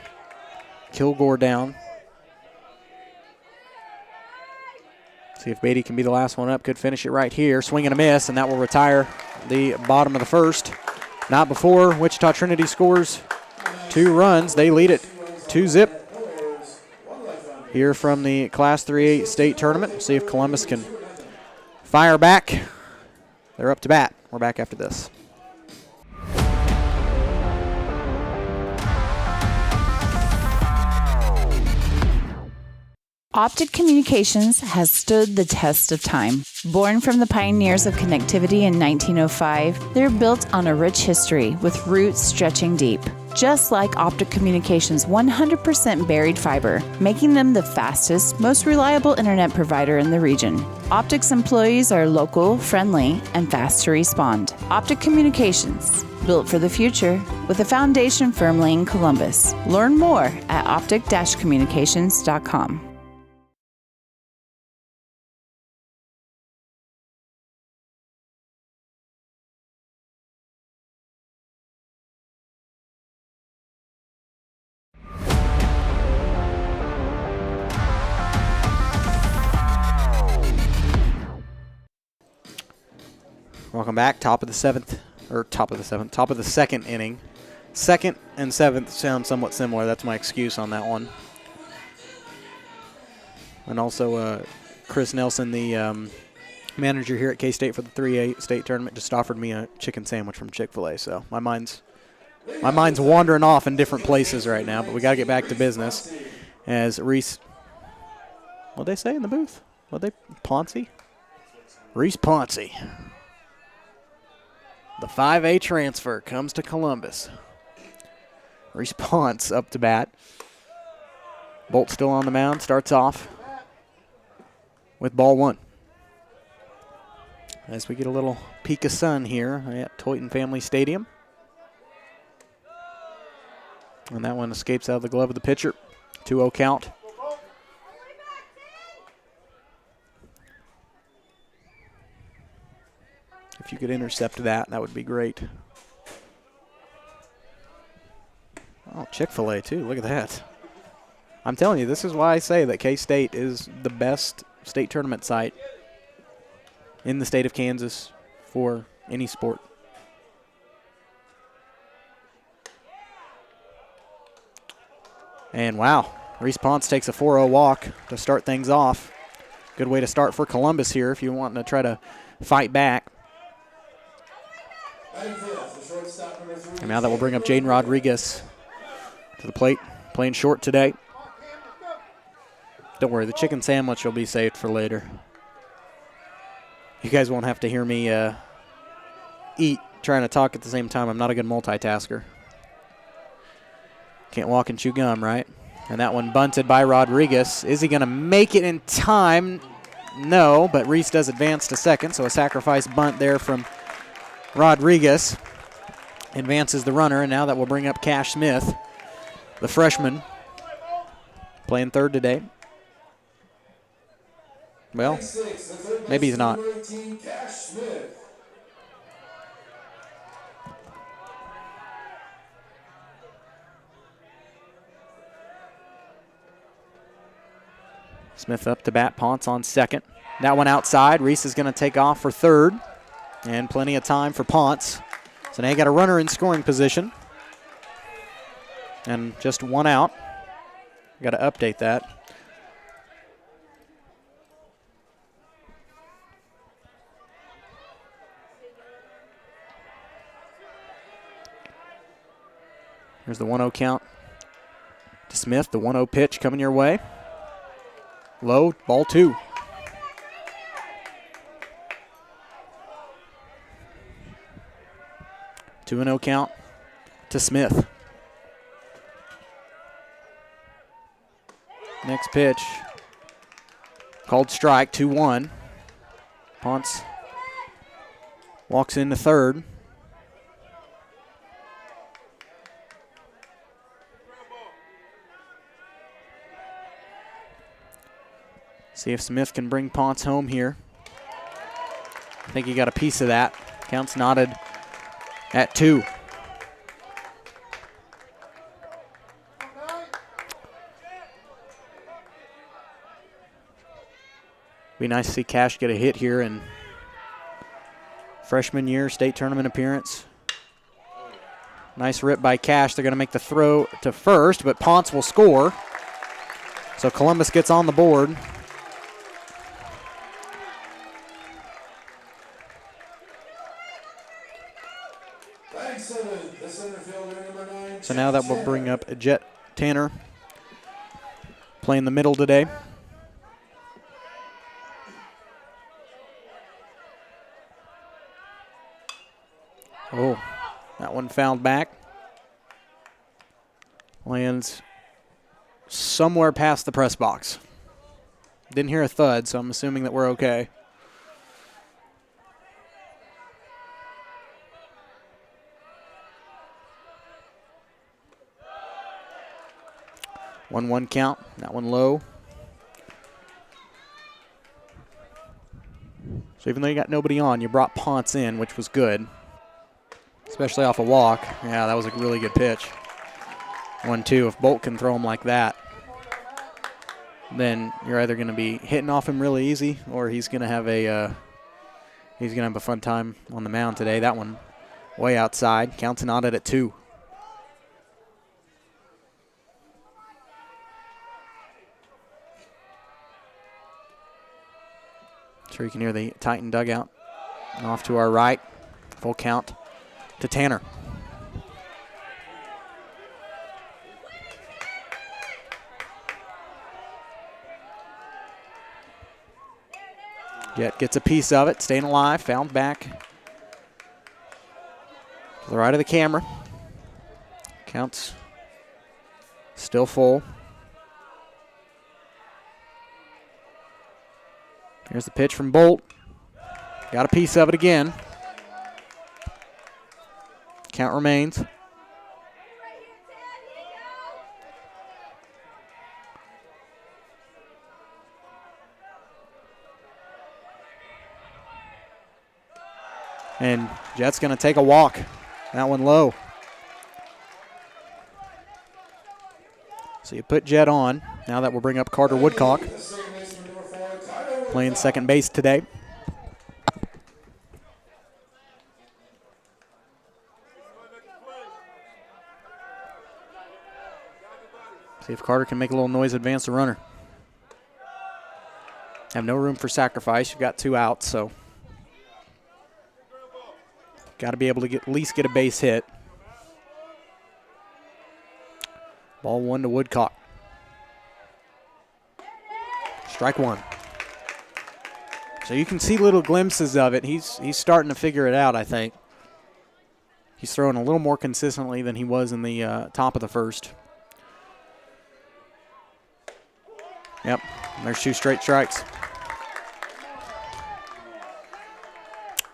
Kilgore down. See if Beatty can be the last one up. Could finish it right here. Swing and a miss, and that will retire the bottom of the first. Not before Wichita Trinity scores 2 runs. They lead it 2-0 here from the Class 3A state tournament. See if Columbus can fire back. They're up to bat. We're back after this. Optic Communications has stood the test of time. Born from the pioneers of connectivity in 1905, they're built on a rich history with roots stretching deep. Just like Optic Communications' 100% buried fiber, making them the fastest, most reliable internet provider in the region. Optic's employees are local, friendly, and fast to respond. Optic Communications, built for the future, with a foundation firmly in Columbus. Learn more at optic-communications.com. Welcome back. Top of the second inning. Second and seventh sound somewhat similar. That's my excuse on that one. And also Chris Nelson, the manager here at K-State for the 3A state tournament, just offered me a chicken sandwich from Chick-fil-A. So my mind's wandering off in different places right now, but we got to get back to business. As Reese, what'd they say in the booth? Ponce? Reese Ponce. The 5A transfer comes to Columbus. Reese Ponce up to bat. Bolt still on the mound. Starts off with ball 1. As we get a little peek of sun here at Toyton Family Stadium. And that one escapes out of the glove of the pitcher. 2-0 count. If you could intercept that, that would be great. Oh, Chick-fil-A too, look at that. I'm telling you, this is why I say that K-State is the best state tournament site in the state of Kansas for any sport. And wow, Reese Ponce takes a 4-0 walk to start things off. Good way to start for Columbus here if you want to try to fight back. And now that will bring up Jaden Rodriguez to the plate, playing short today. Don't worry, the chicken sandwich will be saved for later. You guys won't have to hear me eat trying to talk at the same time. I'm not a good multitasker. Can't walk and chew gum, right? And that one bunted by Rodriguez. Is he going to make it in time? No, but Reese does advance to second, so a sacrifice bunt there from Rodriguez. Advances the runner, and now that will bring up Cash Smith, the freshman, playing third today. Well, maybe he's not. Smith up to bat, Ponce on second. That one outside. Reese is going to take off for third, and plenty of time for Ponce. So now you got a runner in scoring position. And just one out. Got to update that. Here's the 1-0 count to Smith. The 1-0 pitch coming your way. Low, ball 2. Two 2-0 count to Smith. Next pitch. Called strike, 2-1. Ponce walks into third. See if Smith can bring Ponce home here. I think he got a piece of that. Count's knotted at 2. Be nice to see Cash get a hit here in freshman year, state tournament appearance. Nice rip by Cash. They're going to make the throw to first, but Ponce will score. So Columbus gets on the board. So now that will bring up Jet Tanner playing the middle today. Oh, that one fouled back. Lands somewhere past the press box. Didn't hear a thud, so I'm assuming that we're okay. One count, that one low. So even though you got nobody on, you brought Ponce in, which was good. Especially off a walk. Yeah, that was a really good pitch. 1-2. If Bolt can throw him like that, then you're either going to be hitting off him really easy, or he's going to have a fun time on the mound today. That one way outside. Counts an audit at 2. Sure you can hear the Titan dugout. And off to our right. Full count to Tanner. Jet gets a piece of it, staying alive, found back to the right of the camera. Counts still full. Here's the pitch from Bolt. Got a piece of it again. Count remains. And Jet's going to take a walk. That one low. So you put Jet on. Now that will bring up Carter Woodcock, playing second base today. See if Carter can make a little noise, advance the runner. Have no room for sacrifice. You've got 2 outs, so got to be able to at least get a base hit. Ball 1 to Woodcock. Strike 1. So you can see little glimpses of it. He's starting to figure it out, I think. He's throwing a little more consistently than he was in the top of the first. Yep, there's 2 straight strikes.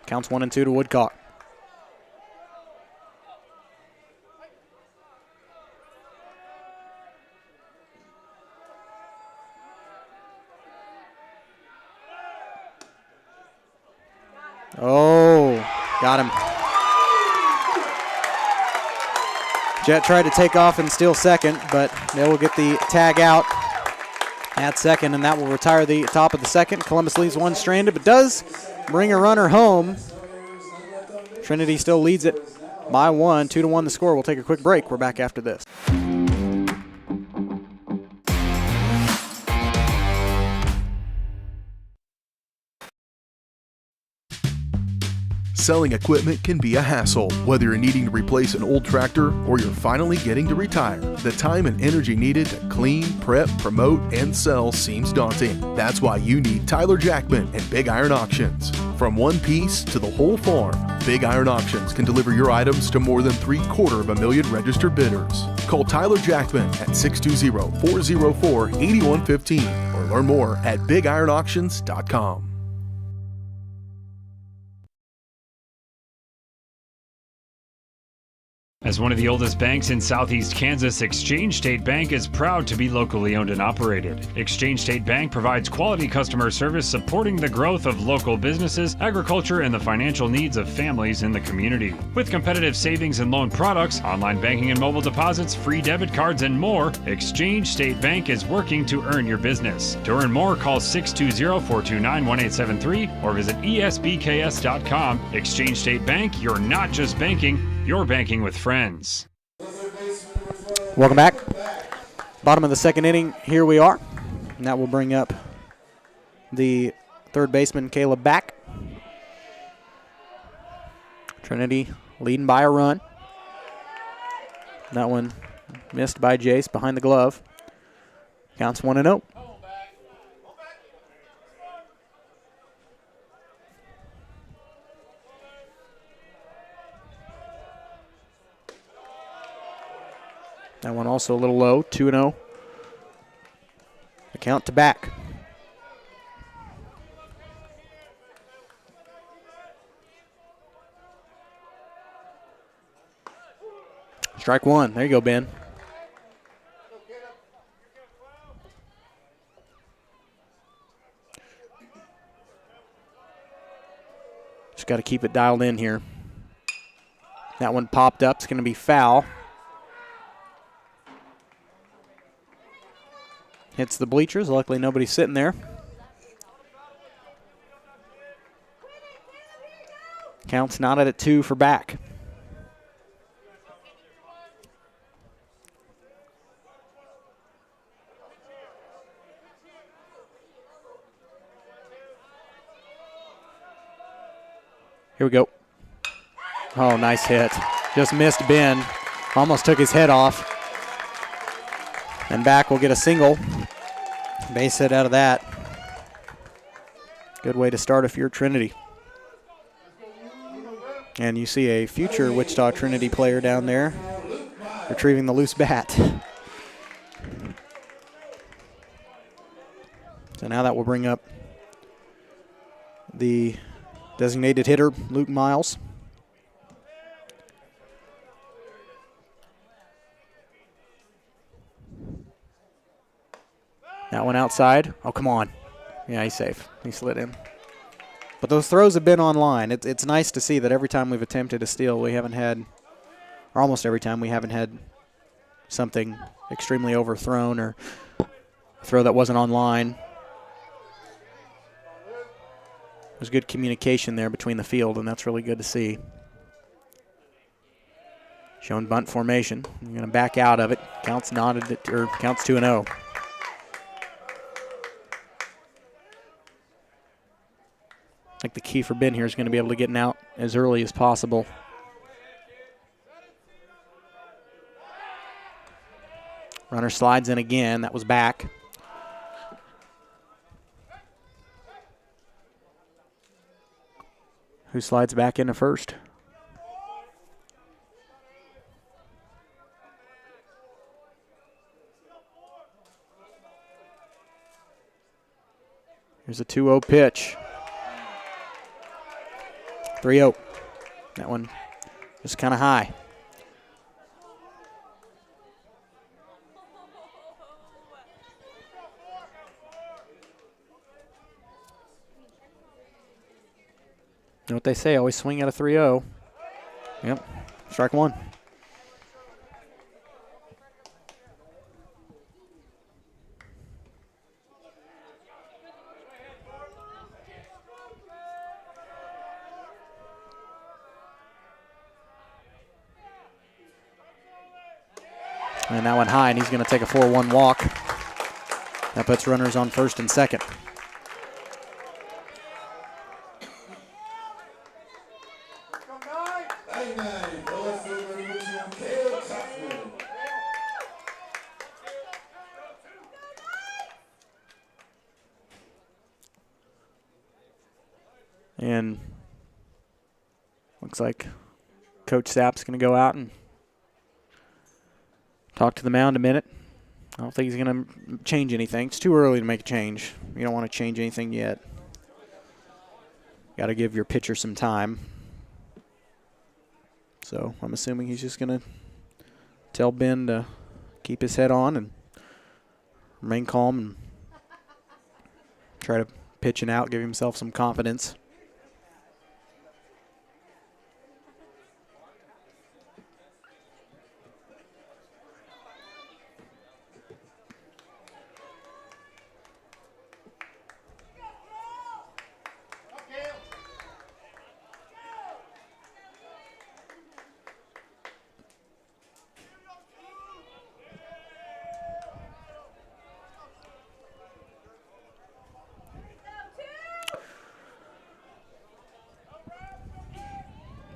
Counts 1 and 2 to Woodcock. Oh, got him. Jet tried to take off and steal second, but they will get the tag out at second, and that will retire the top of the second. Columbus leaves 1 stranded, but does bring a runner home. Trinity still leads it by 1, 2-1 the score. We'll take a quick break. We're back after this. Selling equipment can be a hassle. Whether you're needing to replace an old tractor or you're finally getting to retire, the time and energy needed to clean, prep, promote, and sell seems daunting. That's why you need Tyler Jackman and Big Iron Auctions. From one piece to the whole farm, Big Iron Auctions can deliver your items to more than 750,000 registered bidders. Call Tyler Jackman at 620-404-8115 or learn more at BigIronAuctions.com. As one of the oldest banks in southeast Kansas, Exchange State Bank is proud to be locally owned and operated. Exchange State Bank provides quality customer service supporting the growth of local businesses, agriculture, and the financial needs of families in the community. With competitive savings and loan products, online banking and mobile deposits, free debit cards, and more, Exchange State Bank is working to earn your business. To earn more, call 620-429-1873 or visit esbks.com. Exchange State Bank, you're not just banking, you're banking with friends. Welcome back. Bottom of the second inning, here we are. And that will bring up the third baseman, Caleb back. Trinity leading by a run. That one missed by Jace behind the glove. Counts 1-0. That one also a little low, 2-0. The count to back. Strike one. There you go, Ben. Just got to keep it dialed in here. That one popped up. It's going to be foul. Hits the bleachers. Luckily, nobody's sitting there. Counts knotted at 2 for back. Here we go. Oh, nice hit. Just missed Ben. Almost took his head off. And back will get a single. Base hit out of that. Good way to start if you're Trinity. And you see a future Wichita Trinity player down there retrieving the loose bat. So now that will bring up the designated hitter, Luke Miles. That one outside. Oh, come on. Yeah, he's safe. He slid in. But those throws have been online. It's nice to see that every time we've attempted a steal, we haven't had, or almost every time, we haven't had something extremely overthrown or a throw that wasn't online. There's good communication there between the field, and that's really good to see. Showing bunt formation. You're going to back out of it. Counts knotted, or counts 2-0. I think the key for Ben here is going to be able to get out as early as possible. Runner slides in again. That was back. Who slides back into first? Here's a 2-0 pitch. 3-0. That one just kind of high. You know what they say, always swing at a 3-0. Yep, strike one. And that one high, and he's going to take a 4-1 walk. That puts runners on first and second. And looks like Coach Sapp's going to go out and talk to the mound a minute. I don't think he's going to change anything. It's too early to make a change. You don't want to change anything yet. Got to give your pitcher some time. So I'm assuming he's just going to tell Ben to keep his head on and remain calm and try to pitch and out, give himself some confidence.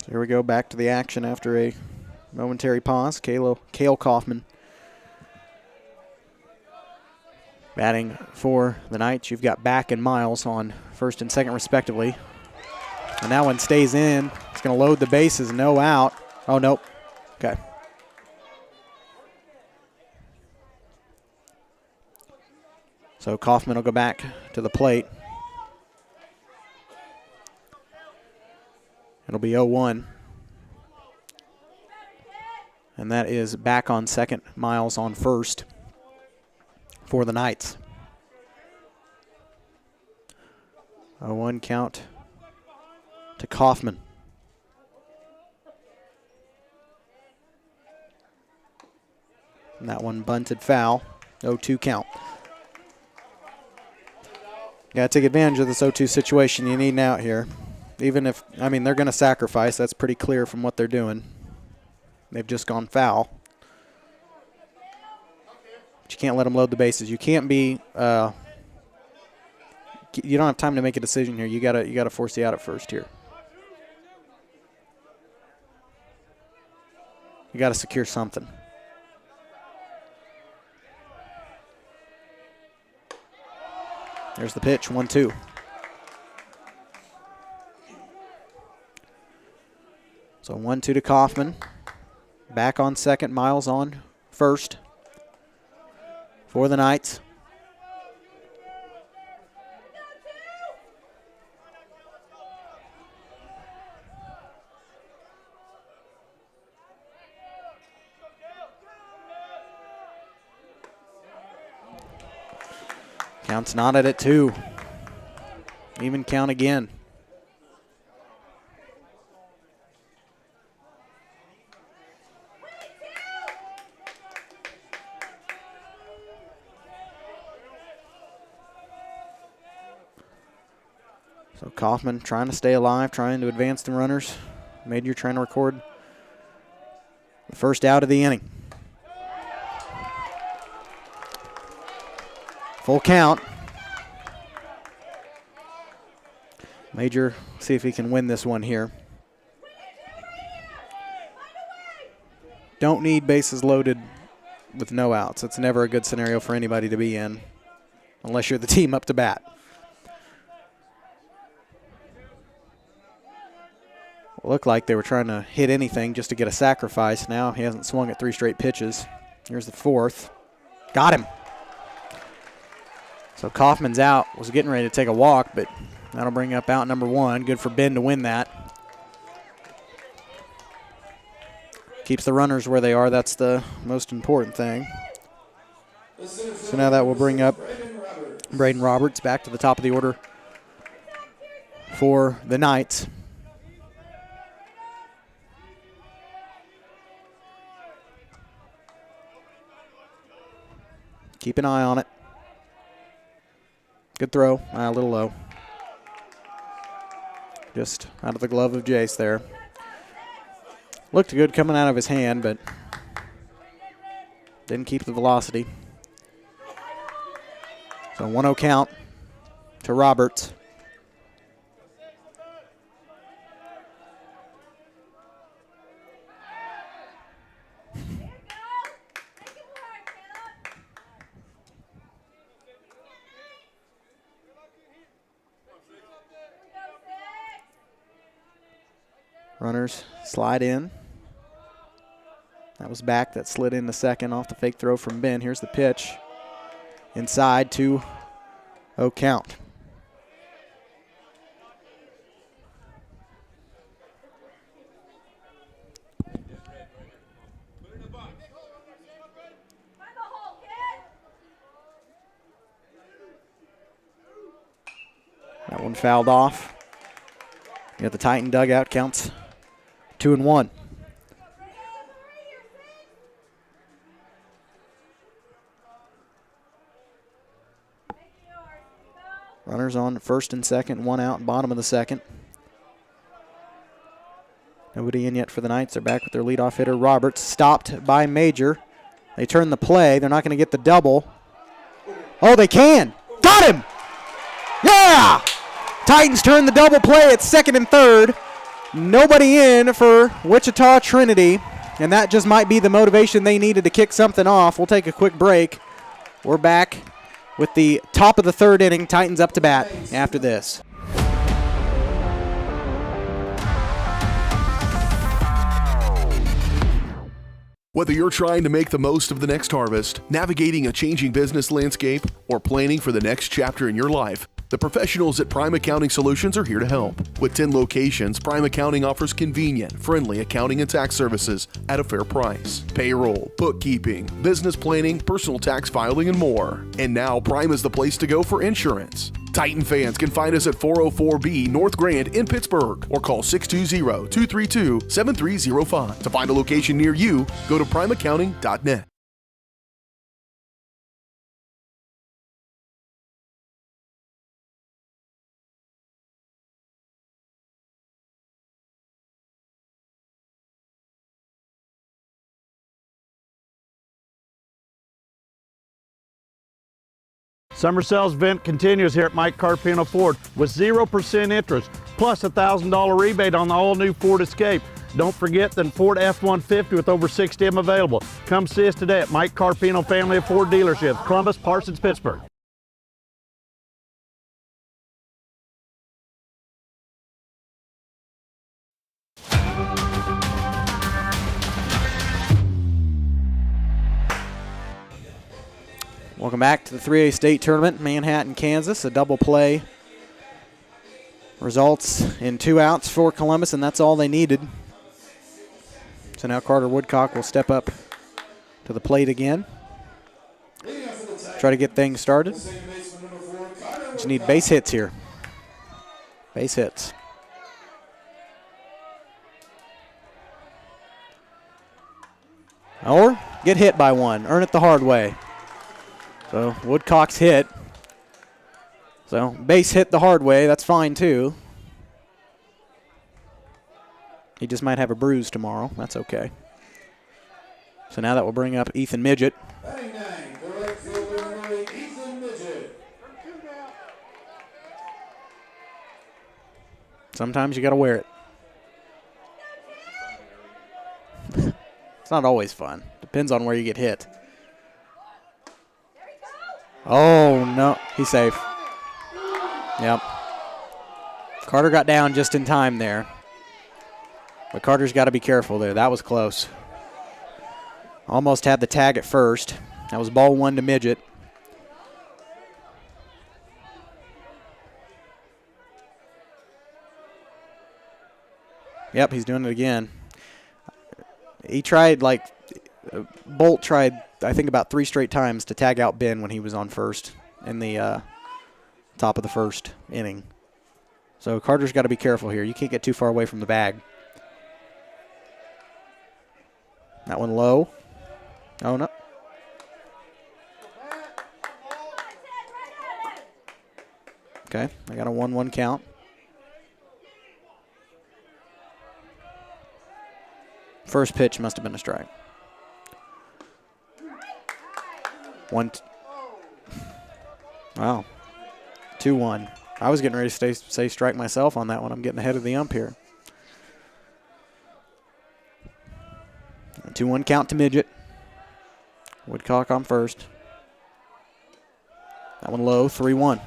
Here we go, back to the action after a momentary pause. Cale Kaufman batting for the Knights. You've got Back and Miles on first and second respectively. And that one stays in. It's going to load the bases, no out. Oh, nope. Okay. So Kaufman will go back to the plate. It'll be 0-1. And that is Back on second, Miles on first for the Knights. 0-1 count to Kaufman. And that one bunted foul. 0-2 count. Got to take advantage of this 0-2 situation. You need an out here. Even if, I mean, they're going to sacrifice. That's pretty clear from what they're doing. They've just gone foul. But you can't let them load the bases. You can't be, you don't have time to make a decision here. You gotta force the out at first here. You got to secure something. There's the pitch, 1-2. So 1-2 to Kaufman. Back on second, Miles on first for the Knights. Count's knotted at 2. Even count again. So Kaufman trying to stay alive, trying to advance the runners. Major trying to record the first out of the inning. Full count. Major, see if he can win this one here. Don't need bases loaded with no outs. It's never a good scenario for anybody to be in unless you're the team up to bat. Looked like they were trying to hit anything just to get a sacrifice. Now he hasn't swung at 3 straight pitches. Here's the 4th. Got him. So Kaufman's out. Was getting ready to take a walk, but that'll bring up out number 1. Good for Ben to win that. Keeps the runners where they are. That's the most important thing. So now that will bring up Braden Roberts back to the top of the order for the Knights. Keep an eye on it. Good throw. A little low. Just out of the glove of Jace there. Looked good coming out of his hand, but didn't keep the velocity. So 1-0 count to Roberts. Runners slide in. That was Back that slid in the second off the fake throw from Ben. Here's the pitch. Inside, 2-0 count. One fouled off. You got the Titan dugout, counts 2-1. Runners on first and second, one out, bottom of the second. Nobody in yet for the Knights. They're back with their leadoff hitter, Roberts. Stopped by Major. They turn the play. They're not going to get the double. Oh, they can. Got him! Yeah! Titans turn the double play at second and third. Nobody in for Wichita Trinity, and that just might be the motivation they needed to kick something off. We'll take a quick break. We're back with the top of the third inning. Titans up to bat after this. Whether you're trying to make the most of the next harvest, navigating a changing business landscape, or planning for the next chapter in your life, the professionals at Prime Accounting Solutions are here to help. With 10 locations, Prime Accounting offers convenient, friendly accounting and tax services at a fair price. Payroll, bookkeeping, business planning, personal tax filing, and more. And now Prime is the place to go for insurance. Titan fans can find us at 404B North Grand in Pittsburgh or call 620-232-7305. To find a location near you, go to primeaccounting.net. Summer sales event continues here at Mike Carpino Ford with 0% interest, plus a $1,000 rebate on the all-new Ford Escape. Don't forget the Ford F-150 with over 60 of them available. Come see us today at Mike Carpino Family of Ford Dealerships, Columbus, Parsons, Pittsburgh. Welcome back to the 3A state tournament, Manhattan, Kansas. A double play results in 2 outs for Columbus, and that's all they needed. So now Carter Woodcock will step up to the plate again. Try to get things started. Just need base hits here. Base hits. Or get hit by one. Earn it the hard way. So Woodcock's hit. So base hit the hard way. That's fine too. He just might have a bruise tomorrow. That's okay. So now that will bring up Ethan Midget. Sometimes you got to wear it. It's not always fun. Depends on where you get hit. Oh, no. He's safe. Yep. Carter got down just in time there. But Carter's got to be careful there. That was close. Almost had the tag at first. That was ball one to Midget. Yep, he's doing it again. He tried, Bolt tried, I think, about 3 straight times to tag out Ben when he was on first in the top of the first inning. So Carter's got to be careful here. You can't get too far away from the bag. That one low. Oh, no. Okay, I got a 1-1 count. First pitch must have been a strike. Wow. 2-1. I was getting ready to say strike myself on that one. I'm getting ahead of the ump here. 2-1 count to Midget. Woodcock on first. That one low, 3-1.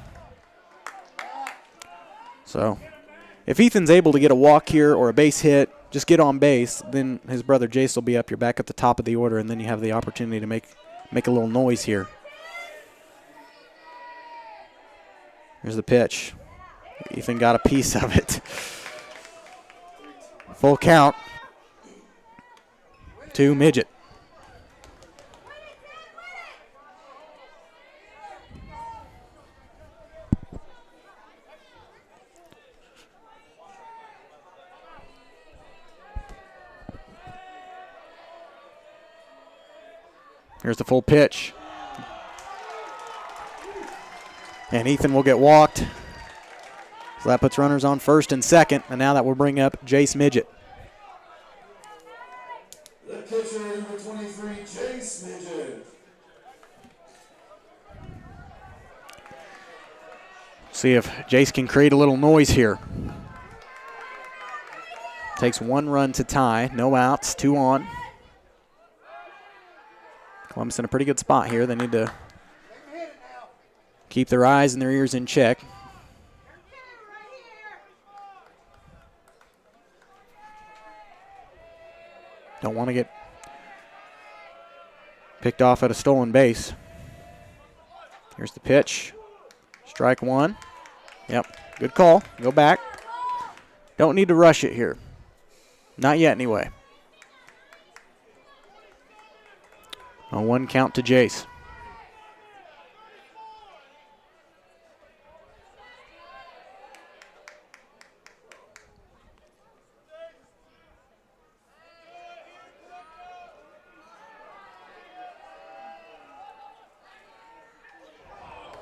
So if Ethan's able to get a walk here or a base hit, just get on base, then his brother Jace will be up. You're back at the top of the order, and then you have the opportunity to make a little noise here. Here's the pitch. Ethan got a piece of it. Full count to Midget. Here's the full pitch. And Ethan will get walked. So that puts runners on first and second, and now that will bring up Jace Midget. The pitcher, number 23, Jace Midget. See if Jace can create a little noise here. Takes one run to tie, no outs, 2 on. Columbus in a pretty good spot here. They need to keep their eyes and their ears in check. Don't want to get picked off at a stolen base. Here's the pitch. Strike one. Yep, good call. Go back. Don't need to rush it here. Not yet, anyway. A 1 count to Jace.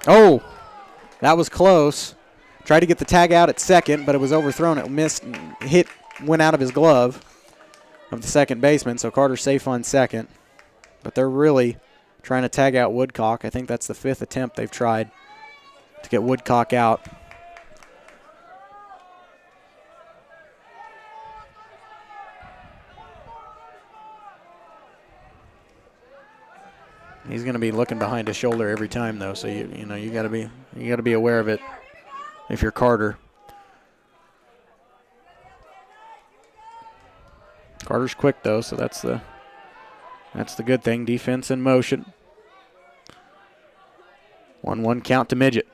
Oh, that was close. Tried to get the tag out at second, but it was overthrown. It missed, went out of his glove of the second baseman, so Carter's safe on second. But they're really trying to tag out Woodcock. I think that's the 5th attempt they've tried to get Woodcock out. He's going to be looking behind his shoulder every time, though. So you got to be aware of it if you're Carter. Carter's quick though, so that's the good thing. Defense in motion. 1-1 count to Midget.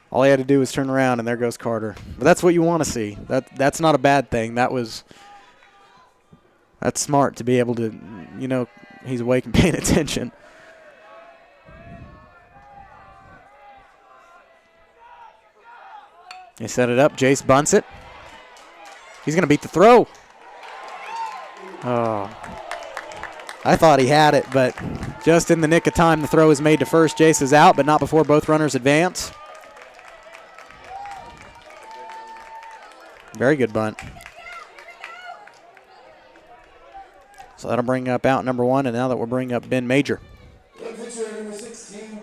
All he had to do was turn around, and there goes Carter. But that's what you want to see. That's not a bad thing. That's smart to be able to, he's awake and paying attention. They set it up. Jace bunts it. He's going to beat the throw. Oh. I thought he had it, but just in the nick of time, the throw is made to first. Jace is out, but not before both runners advance. Very good bunt. So that'll bring up out number 1, and now that we'll bring up Ben Major.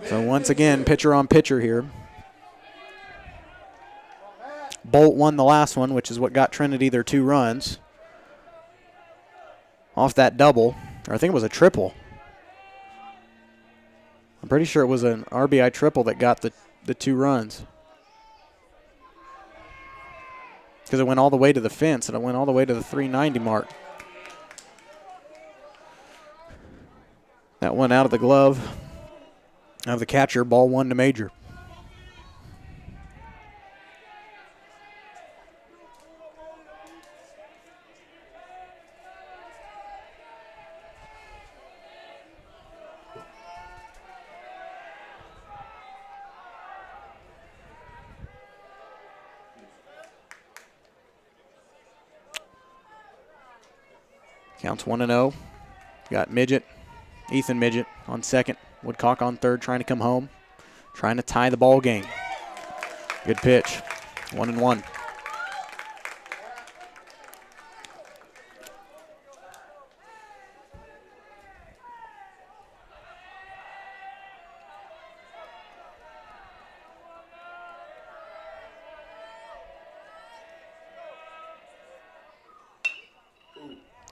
So once again, pitcher on pitcher here. Bolt won the last one, which is what got Trinity their 2 runs. Off that double, or I think it was a triple. I'm pretty sure it was an RBI triple that got the 2 runs. Because it went all the way to the fence, and it went all the way to the 390 mark. That one out of the glove of the catcher, ball 1 to Major. Counts 1-0. Got Midget, Ethan Midget on second. Woodcock on third, trying to come home, trying to tie the ball game. Good pitch. 1-1.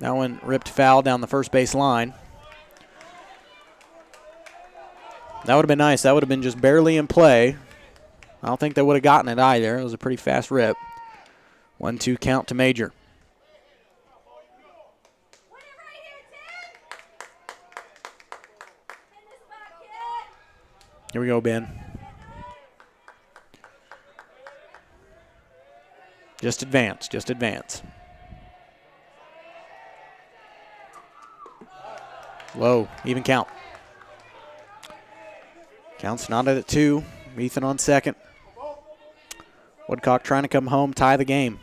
That one ripped foul down the first base line. That would have been nice. That would have been just barely in play. I don't think they would have gotten it either. It was a pretty fast rip. 1-2 count to Major. Here we go, Ben. Just advance, just advance. Low, even count. Count's knotted at 2. Ethan on second. Woodcock trying to come home, tie the game.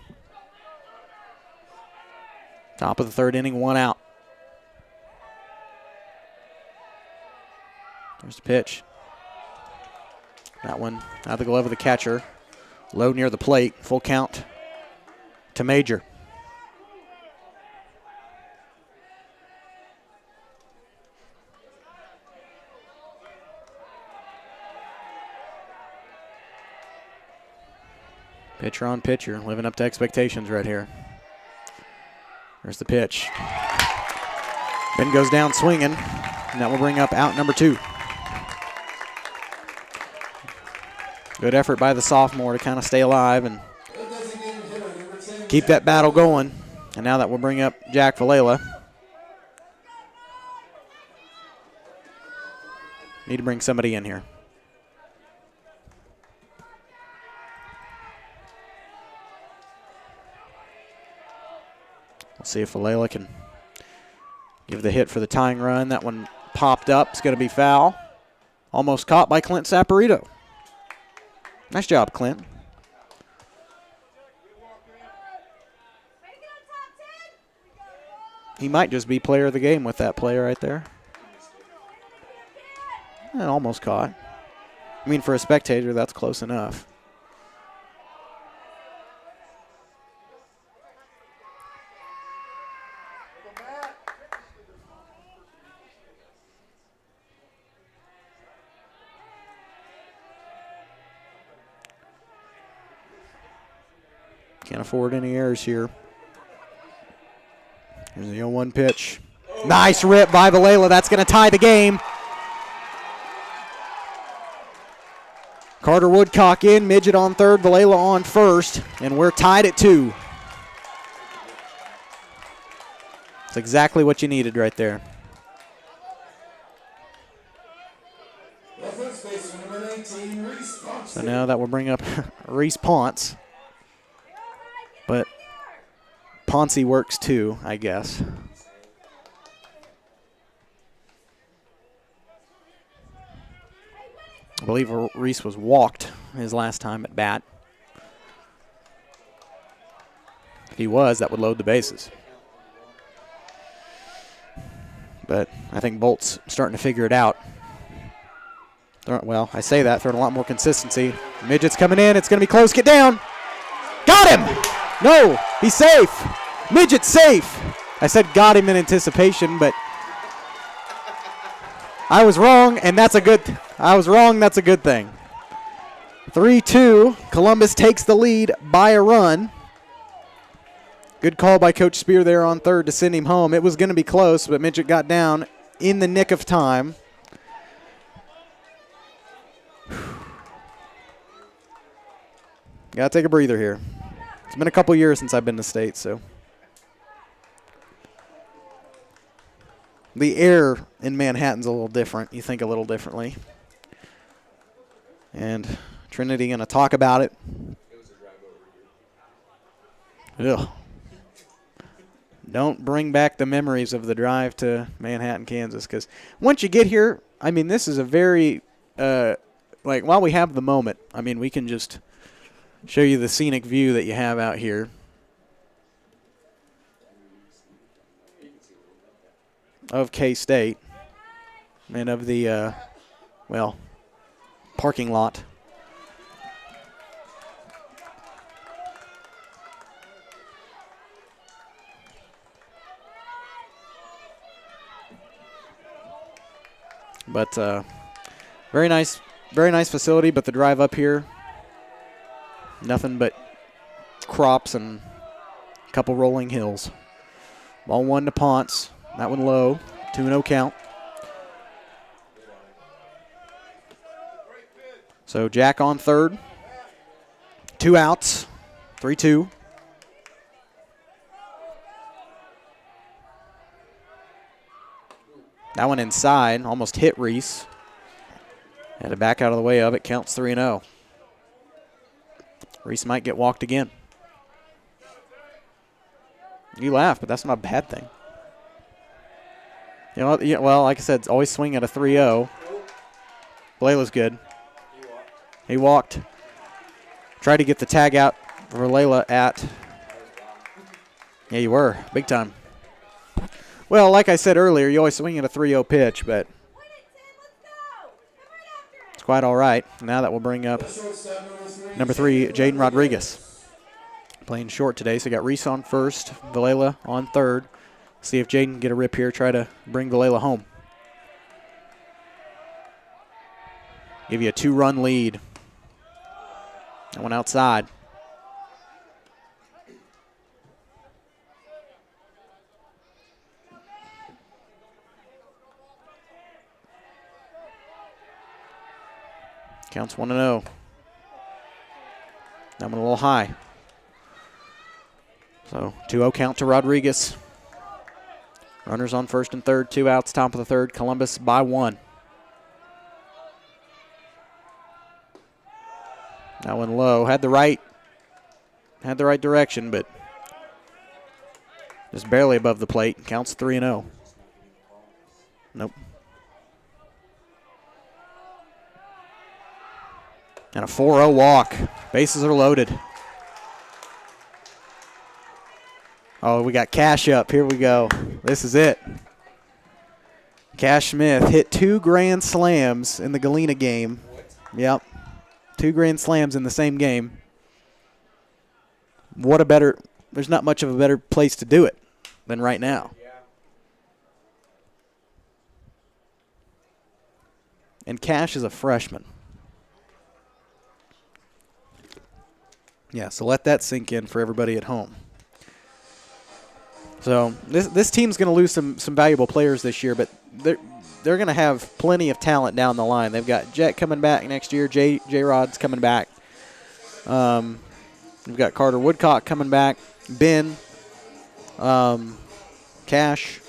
Top of the third inning, 1 out. There's the pitch. That one out of the glove of the catcher. Low near the plate, full count to Major. Pitcher on pitcher, living up to expectations right here. There's the pitch. Ben goes down swinging, and that will bring up out number 2. Good effort by the sophomore to kind of stay alive and keep that battle going. And now that will bring up Jack Valela. Need to bring somebody in here. We'll see if Valela can give the hit for the tying run. That one popped up. It's going to be foul. Almost caught by Clint Saporito. Nice job, Clint. He might just be player of the game with that play right there. Almost caught. I mean, for a spectator, that's close enough. Can't afford any errors here. Here's the 0-1 pitch. Nice rip by Valela. That's going to tie the game. Carter Woodcock in, Midget on third, Valela on first, and we're tied at 2. That's exactly what you needed right there. So now that will bring up Reese Ponce. But Ponce works too, I guess. I believe Reese was walked his last time at bat. If he was, that would load the bases. But I think Bolt's starting to figure it out. Well, I say that, throwing a lot more consistency. Midget's coming in. It's going to be close. Get down. Got him. No, he's safe. Midget's safe. I said got him in anticipation, but I was wrong, and that's a good thing. 3-2. Columbus takes the lead by a run. Good call by Coach Spear there on third to send him home. It was going to be close, but Midget got down in the nick of time. Got to take a breather here. It's been a couple years since I've been to state, so. The air in Manhattan's a little different. You think a little differently. And Trinity going to talk about it. Ugh. Don't bring back the memories of the drive to Manhattan, Kansas, because once you get here, I mean, this is a very, while we have the moment, I mean, we can just show you the scenic view that you have out here. Of K-State and of the, parking lot. But very nice facility, but the drive up here, nothing but crops and a couple rolling hills. Ball 1 to Ponce. That one low. 2-0 count. So Jack on third. 2 outs. 3-2. That one inside. Almost hit Reese. Had to back out of the way of it. Counts 3-0. Reese might get walked again. You laugh, but that's not a bad thing. Well, like I said, always swing at a 3-0. Layla's good. He walked. Tried to get the tag out for Layla at. Yeah, you were. Big time. Well, like I said earlier, you always swing at a 3-0 pitch, but it's quite all right. Now that will bring up number 3, Jaden Rodriguez. Playing short today, so you got Reese on first, Valela on third. See if Jaden can get a rip here, try to bring Valela home. Give you a 2-run lead. That one outside. Counts 1-0. That one a little high. So 2-0 count to Rodriguez. Runners on first and third, 2 outs, top of the third. Columbus by 1. That one low. Had the right direction, but just barely above the plate. Counts 3-0. Nope. And a 4-0 walk. Bases are loaded. Oh, we got Cash up. Here we go. This is it. Cash Smith hit 2 grand slams in the Galena game. Yep. 2 grand slams in the same game. There's not much of a better place to do it than right now. And Cash is a freshman. Yeah, so let that sink in for everybody at home. So this team's going to lose some valuable players this year, but they're going to have plenty of talent down the line. They've got Jet coming back next year. J-Rod's coming back. We've got Carter Woodcock coming back. Ben, Cash.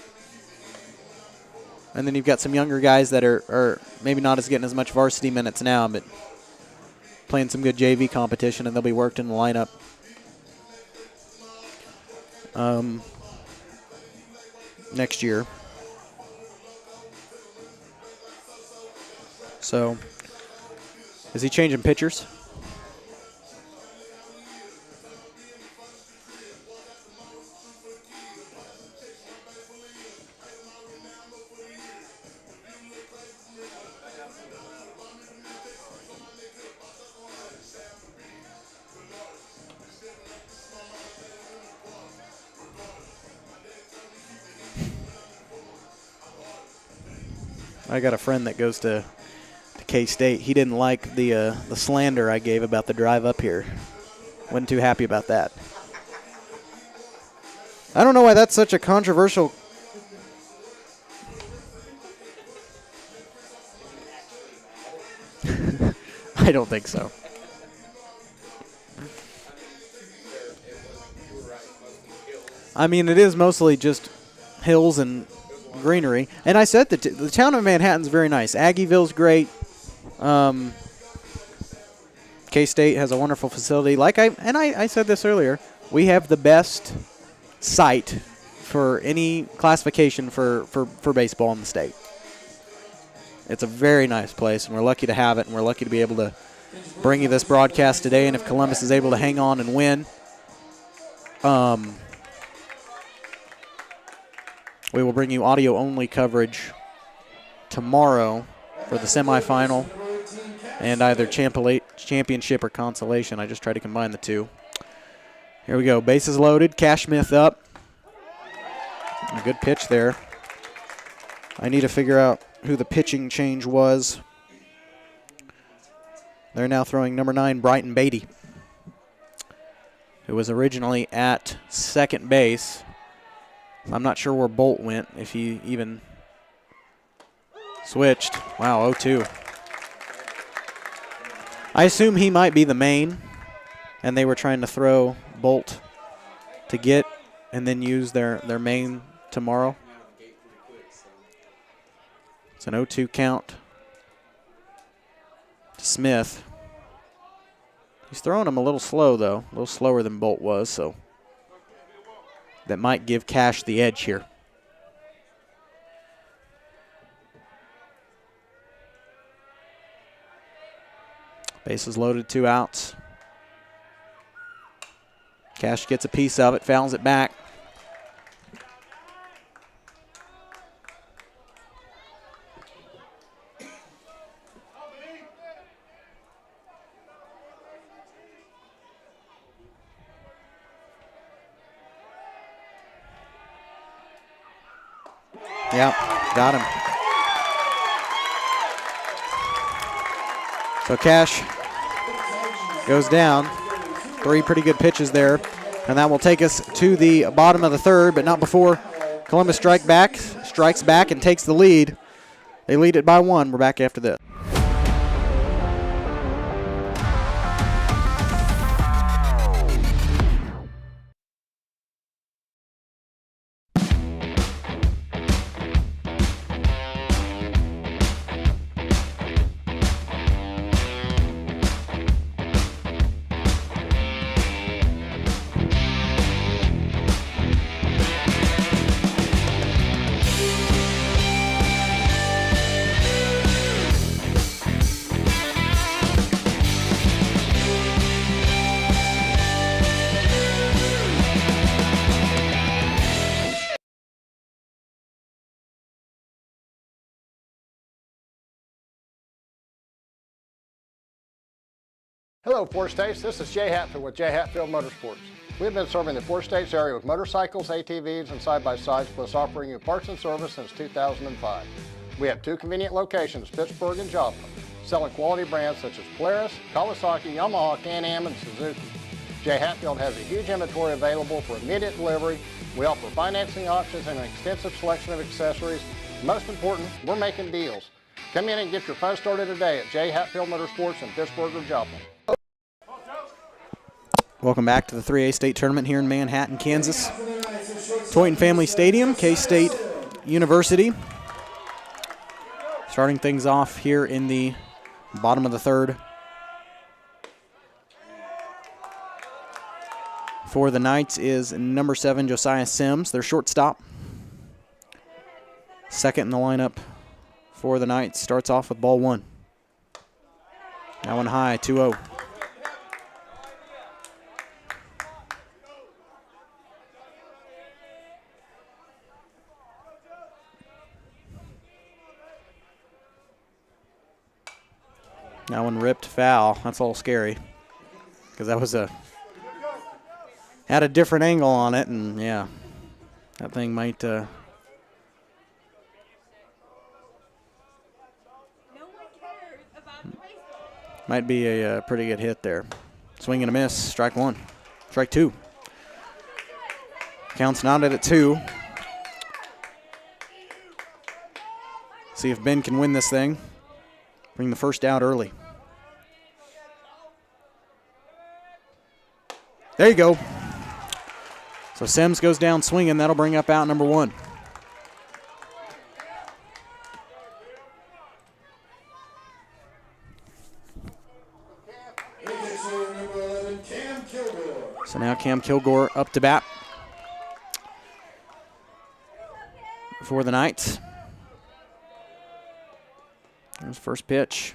And then you've got some younger guys that are maybe not getting as much varsity minutes now, but playing some good JV competition, and they'll be worked in the lineup. Next year. So, is he changing pitchers? I got a friend that goes to K-State. He didn't like the slander I gave about the drive up here. Wasn't too happy about that. I don't know why that's such a controversial. I don't think so. I mean, it is mostly just hills and greenery. And I said that the town of Manhattan's very nice. Aggieville's great. K-State has a wonderful facility. I said this earlier, we have the best site for any classification for baseball in the state. It's a very nice place, and we're lucky to have it, and we're lucky to be able to bring you this broadcast today. And if Columbus is able to hang on and win, we will bring you audio-only coverage tomorrow for the semifinal and either championship or consolation. I just tried to combine the two. Here we go. Bases loaded. Cash Smith up. A good pitch there. I need to figure out who the pitching change was. They're now throwing number 9, Brighton Beatty, who was originally at second base. I'm not sure where Bolt went, if he even switched. Wow, 0-2. I assume he might be the main, and they were trying to throw Bolt to get and then use their main tomorrow. It's an 0-2 count to Smith. He's throwing him a little slow, though, a little slower than Bolt was, so that might give Cash the edge here. Bases loaded, 2 outs. Cash gets a piece of it, fouls it back. Yeah, got him. So Cash goes down. 3 pretty good pitches there. And that will take us to the bottom of the third, but not before Columbus strikes back and takes the lead. They lead it by 1. We're back after this. Hello, Four States. This is Jay Hatfield with Jay Hatfield Motorsports. We've been serving the Four States area with motorcycles, ATVs, and side-by-sides, plus offering you parts and service since 2005. We have 2 convenient locations, Pittsburgh and Joplin, selling quality brands such as Polaris, Kawasaki, Yamaha, Can-Am, and Suzuki. Jay Hatfield has a huge inventory available for immediate delivery. We offer financing options and an extensive selection of accessories. Most important, we're making deals. Come in and get your fun started today at Jay Hatfield Motorsports in Pittsburgh or Joplin. Welcome back to the 3A state tournament here in Manhattan, Kansas. Toyton Family Stadium, K-State University. Starting things off here in the bottom of the third. For the Knights is number 7, Josiah Sims, their shortstop. Second in the lineup for the Knights starts off with ball 1. That one high, 2-0. That one ripped foul. That's a little scary because that was had a different angle on it, and yeah, that thing might might be a pretty good hit there. Swing and a miss. Strike 1. Strike 2. Counts knotted at 2. See if Ben can win this thing. Bring the first out early. There you go. So Sims goes down swinging. That'll bring up out number 1. So now Cam Kilgore up to bat for the Knights. There's first pitch.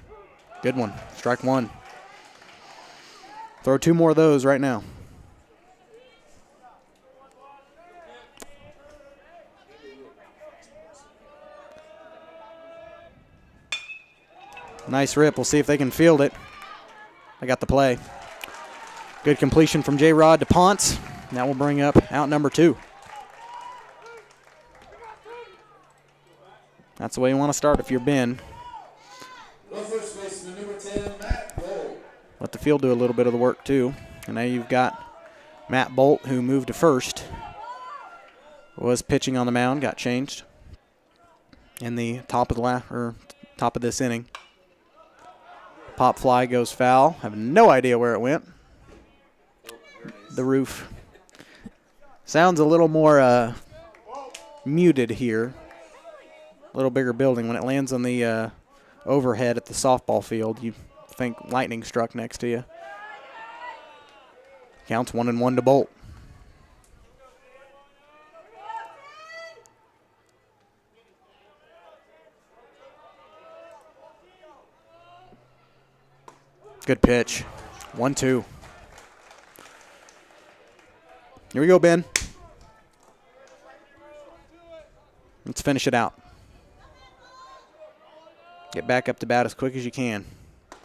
Good one. Strike 1. Throw 2 more of those right now. Nice rip. We'll see if they can field it. I got the play. Good completion from J-Rod to Ponce. That will bring up out number 2. That's the way you want to start if you're Ben. Let the field do a little bit of the work too. And now you've got Matt Bolt, who moved to first. Was pitching on the mound, got changed in the top of this inning. Pop fly goes foul. Have no idea where it went. The roof sounds a little more muted here. A little bigger building. When it lands on the overhead at the softball field, you think lightning struck next to you. Counts 1-1 to Bolt. Good pitch. 1-2. Here we go, Ben. Let's finish it out. Get back up to bat as quick as you can.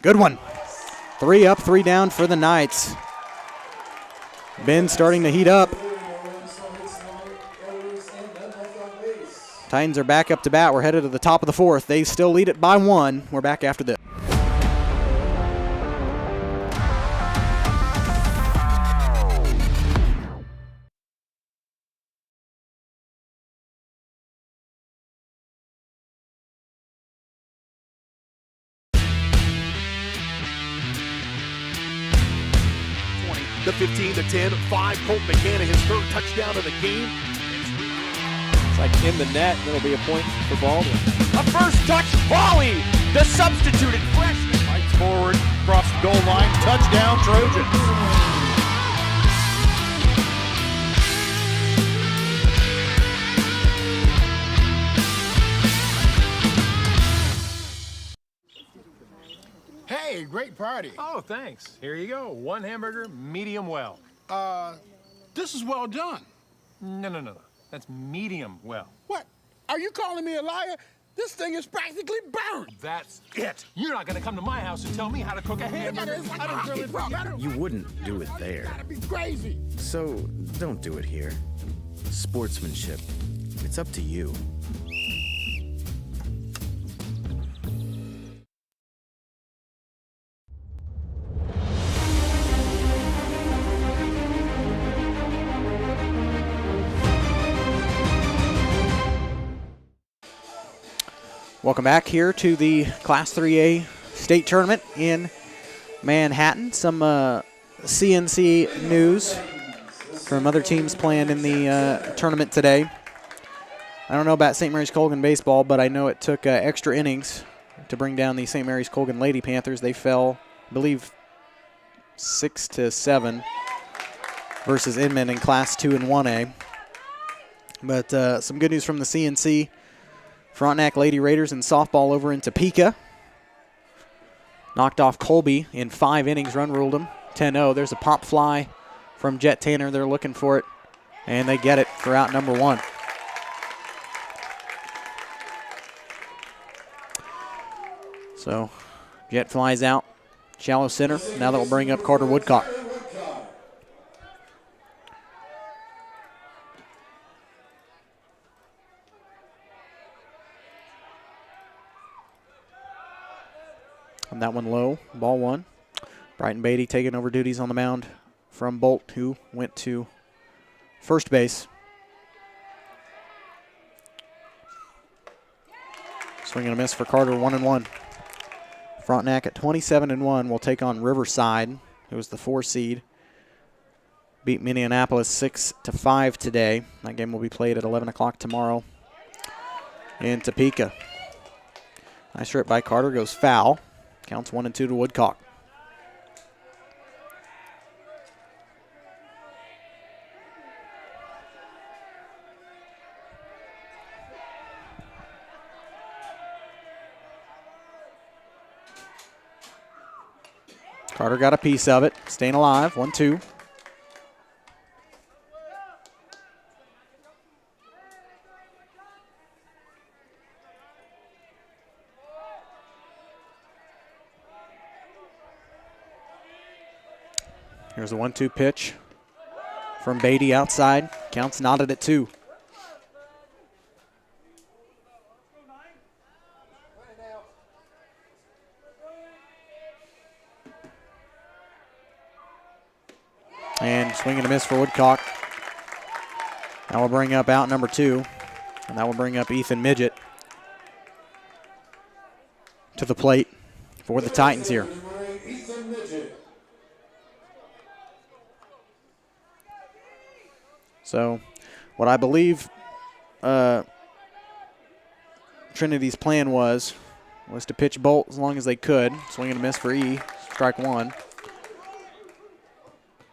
Good one. 3 up, 3 down for the Knights. Ben starting to heat up. Titans are back up to bat. We're headed to the top of the 4th. They still lead it by 1. We're back after this. The 15, the 10, 5, Colt McCann, his 3rd touchdown of the game. It's like in the net, that'll be a point for Baldwin. A first touch volley, the substituted freshman. Fights forward, across the goal line, touchdown Trojans. Hey, great party. Oh, thanks. Here you go. 1 hamburger, medium well. This is well done. No. That's medium well. What? Are you calling me a liar? This thing is practically burned. That's it. You're not going to come to my house and tell me how to cook a hamburger. You wouldn't do it there. That'd be crazy. So don't do it here. Sportsmanship. It's up to you. Welcome back here to the Class 3A state tournament in Manhattan. Some CNC news from other teams playing in the tournament today. I don't know about St. Mary's Colgan baseball, but I know it took extra innings to bring down the St. Mary's Colgan Lady Panthers. They fell, I believe, 6-7 versus Inman in Class 2 and 1A. But some good news from the CNC. Frontenac Lady Raiders in softball over in Topeka. Knocked off Colby in 5 innings, run ruled them 10-0. There's a pop fly from Jet Tanner. They're looking for it, and they get it for out number 1. So Jet flies out, shallow center. Now that will bring up Carter Woodcock. And that one low, ball 1. Brighton Beatty taking over duties on the mound from Bolt, who went to first base. Swing and a miss for Carter, 1-1. Frontenac at 27-1 will take on Riverside, who was the 4 seed. Beat Minneapolis 6-5 today. That game will be played at 11 o'clock tomorrow in Topeka. Nice hit by Carter, goes foul. Counts 1-2 to Woodcock. Carter got a piece of it, staying alive, 1-2. Here's a 1-2 pitch from Beatty outside. Counts knotted at 2. And swing and a miss for Woodcock. That will bring up out number 2. And that will bring up Ethan Midget to the plate for the Titans here. So what I believe Trinity's plan was to pitch Bolt as long as they could. Swing and a miss for E, strike 1.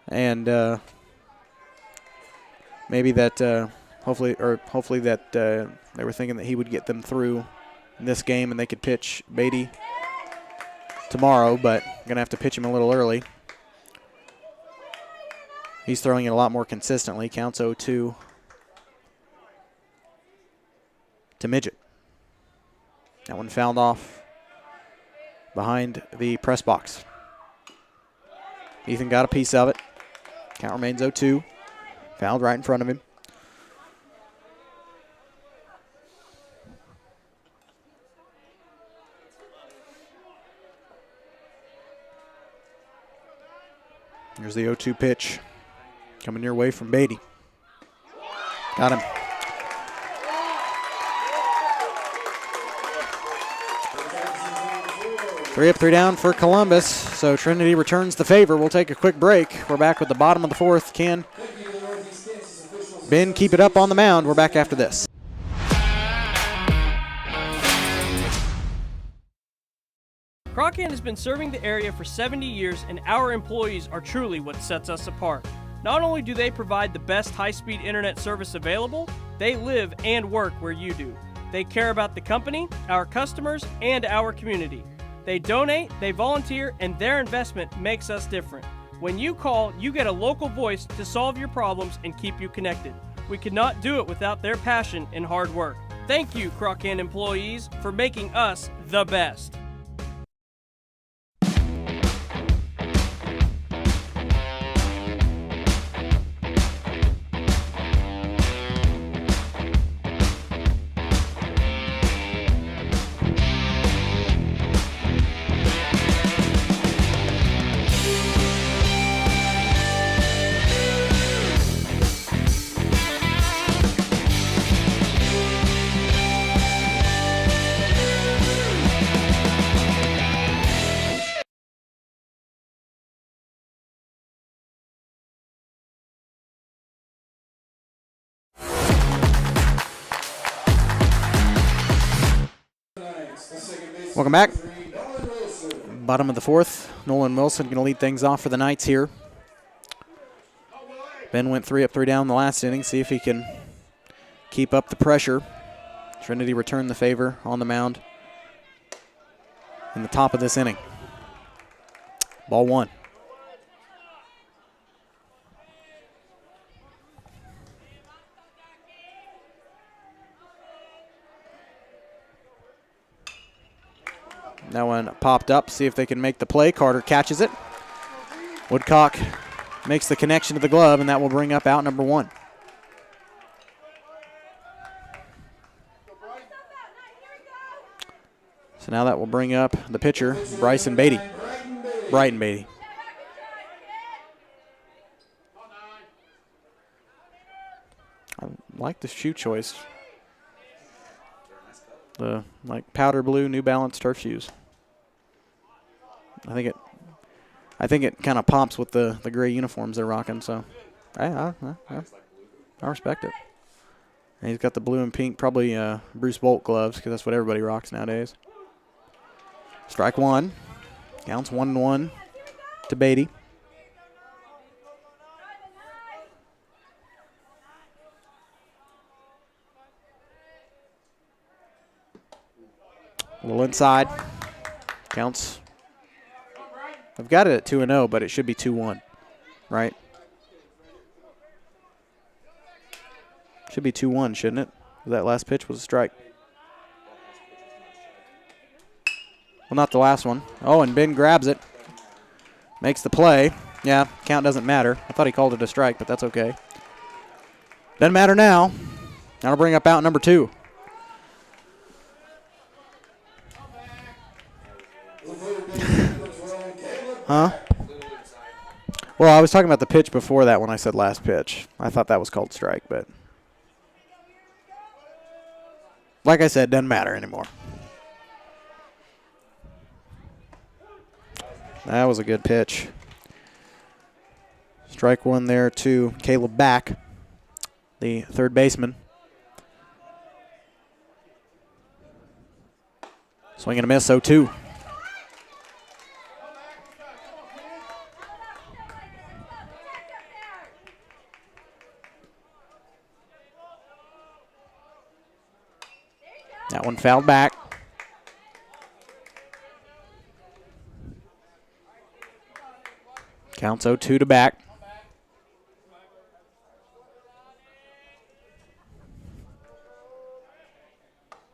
And maybe that hopefully that they were thinking that he would get them through in this game and they could pitch Beatty tomorrow, but going to have to pitch him a little early. He's throwing it a lot more consistently. Counts 0-2 to Midget. That one fouled off behind the press box. Ethan got a piece of it. Count remains 0-2. Fouled right in front of him. Here's the 0-2 pitch coming your way from Beatty. Got him. Three up, three down for Columbus. So Trinity returns the favor. We'll take a quick break. We're back with the bottom of the fourth. Can Ben keep it up on the mound? We're back after this. Croccan has been serving the area for 70 years, and our employees are truly what sets us apart. Not only do they provide the best high-speed internet service available, they live and work where you do. They care about the company, our customers, and our community. They donate, they volunteer, and their investment makes us different. When you call, you get a local voice to solve your problems and keep you connected. We could not do it without their passion and hard work. Thank you, Croccan employees, for making us the best. Welcome back. Bottom of the fourth. Nolan Wilson going to lead things off for the Knights here. Ben went 3 up, 3 down the last inning. See if he can keep up the pressure. Trinity returned the favor on the mound in the top of this inning. Ball one. That one popped up. See if they can make the play. Carter catches it. Woodcock makes the connection to the glove, and that will bring up out number one. So now that will bring up the pitcher, Brighton Beatty. I like the shoe choice. The powder blue New Balance turf shoes. I think it kind of pops with the gray uniforms they're rocking. So, I respect it. And he's got the blue and pink, probably Bruce Bolt gloves, because that's what everybody rocks nowadays. Strike one. Counts 1-1 to Beatty. A little inside. Counts. I've got it at 2-0, but it should be 2-1, right? Should be 2-1, shouldn't it? That last pitch was a strike. Well, not the last one. Oh, and Ben grabs it. Makes the play. Yeah, count doesn't matter. I thought he called it a strike, but that's okay. Doesn't matter now. That'll bring up out number two. Huh? Well, I was talking about the pitch before that when I said last pitch. I thought that was called strike, but like I said, doesn't matter anymore. That was a good pitch. Strike one there to Caleb Back, the third baseman. Swing and a miss, 0-2. That one fouled back. Counts 0-2 to back.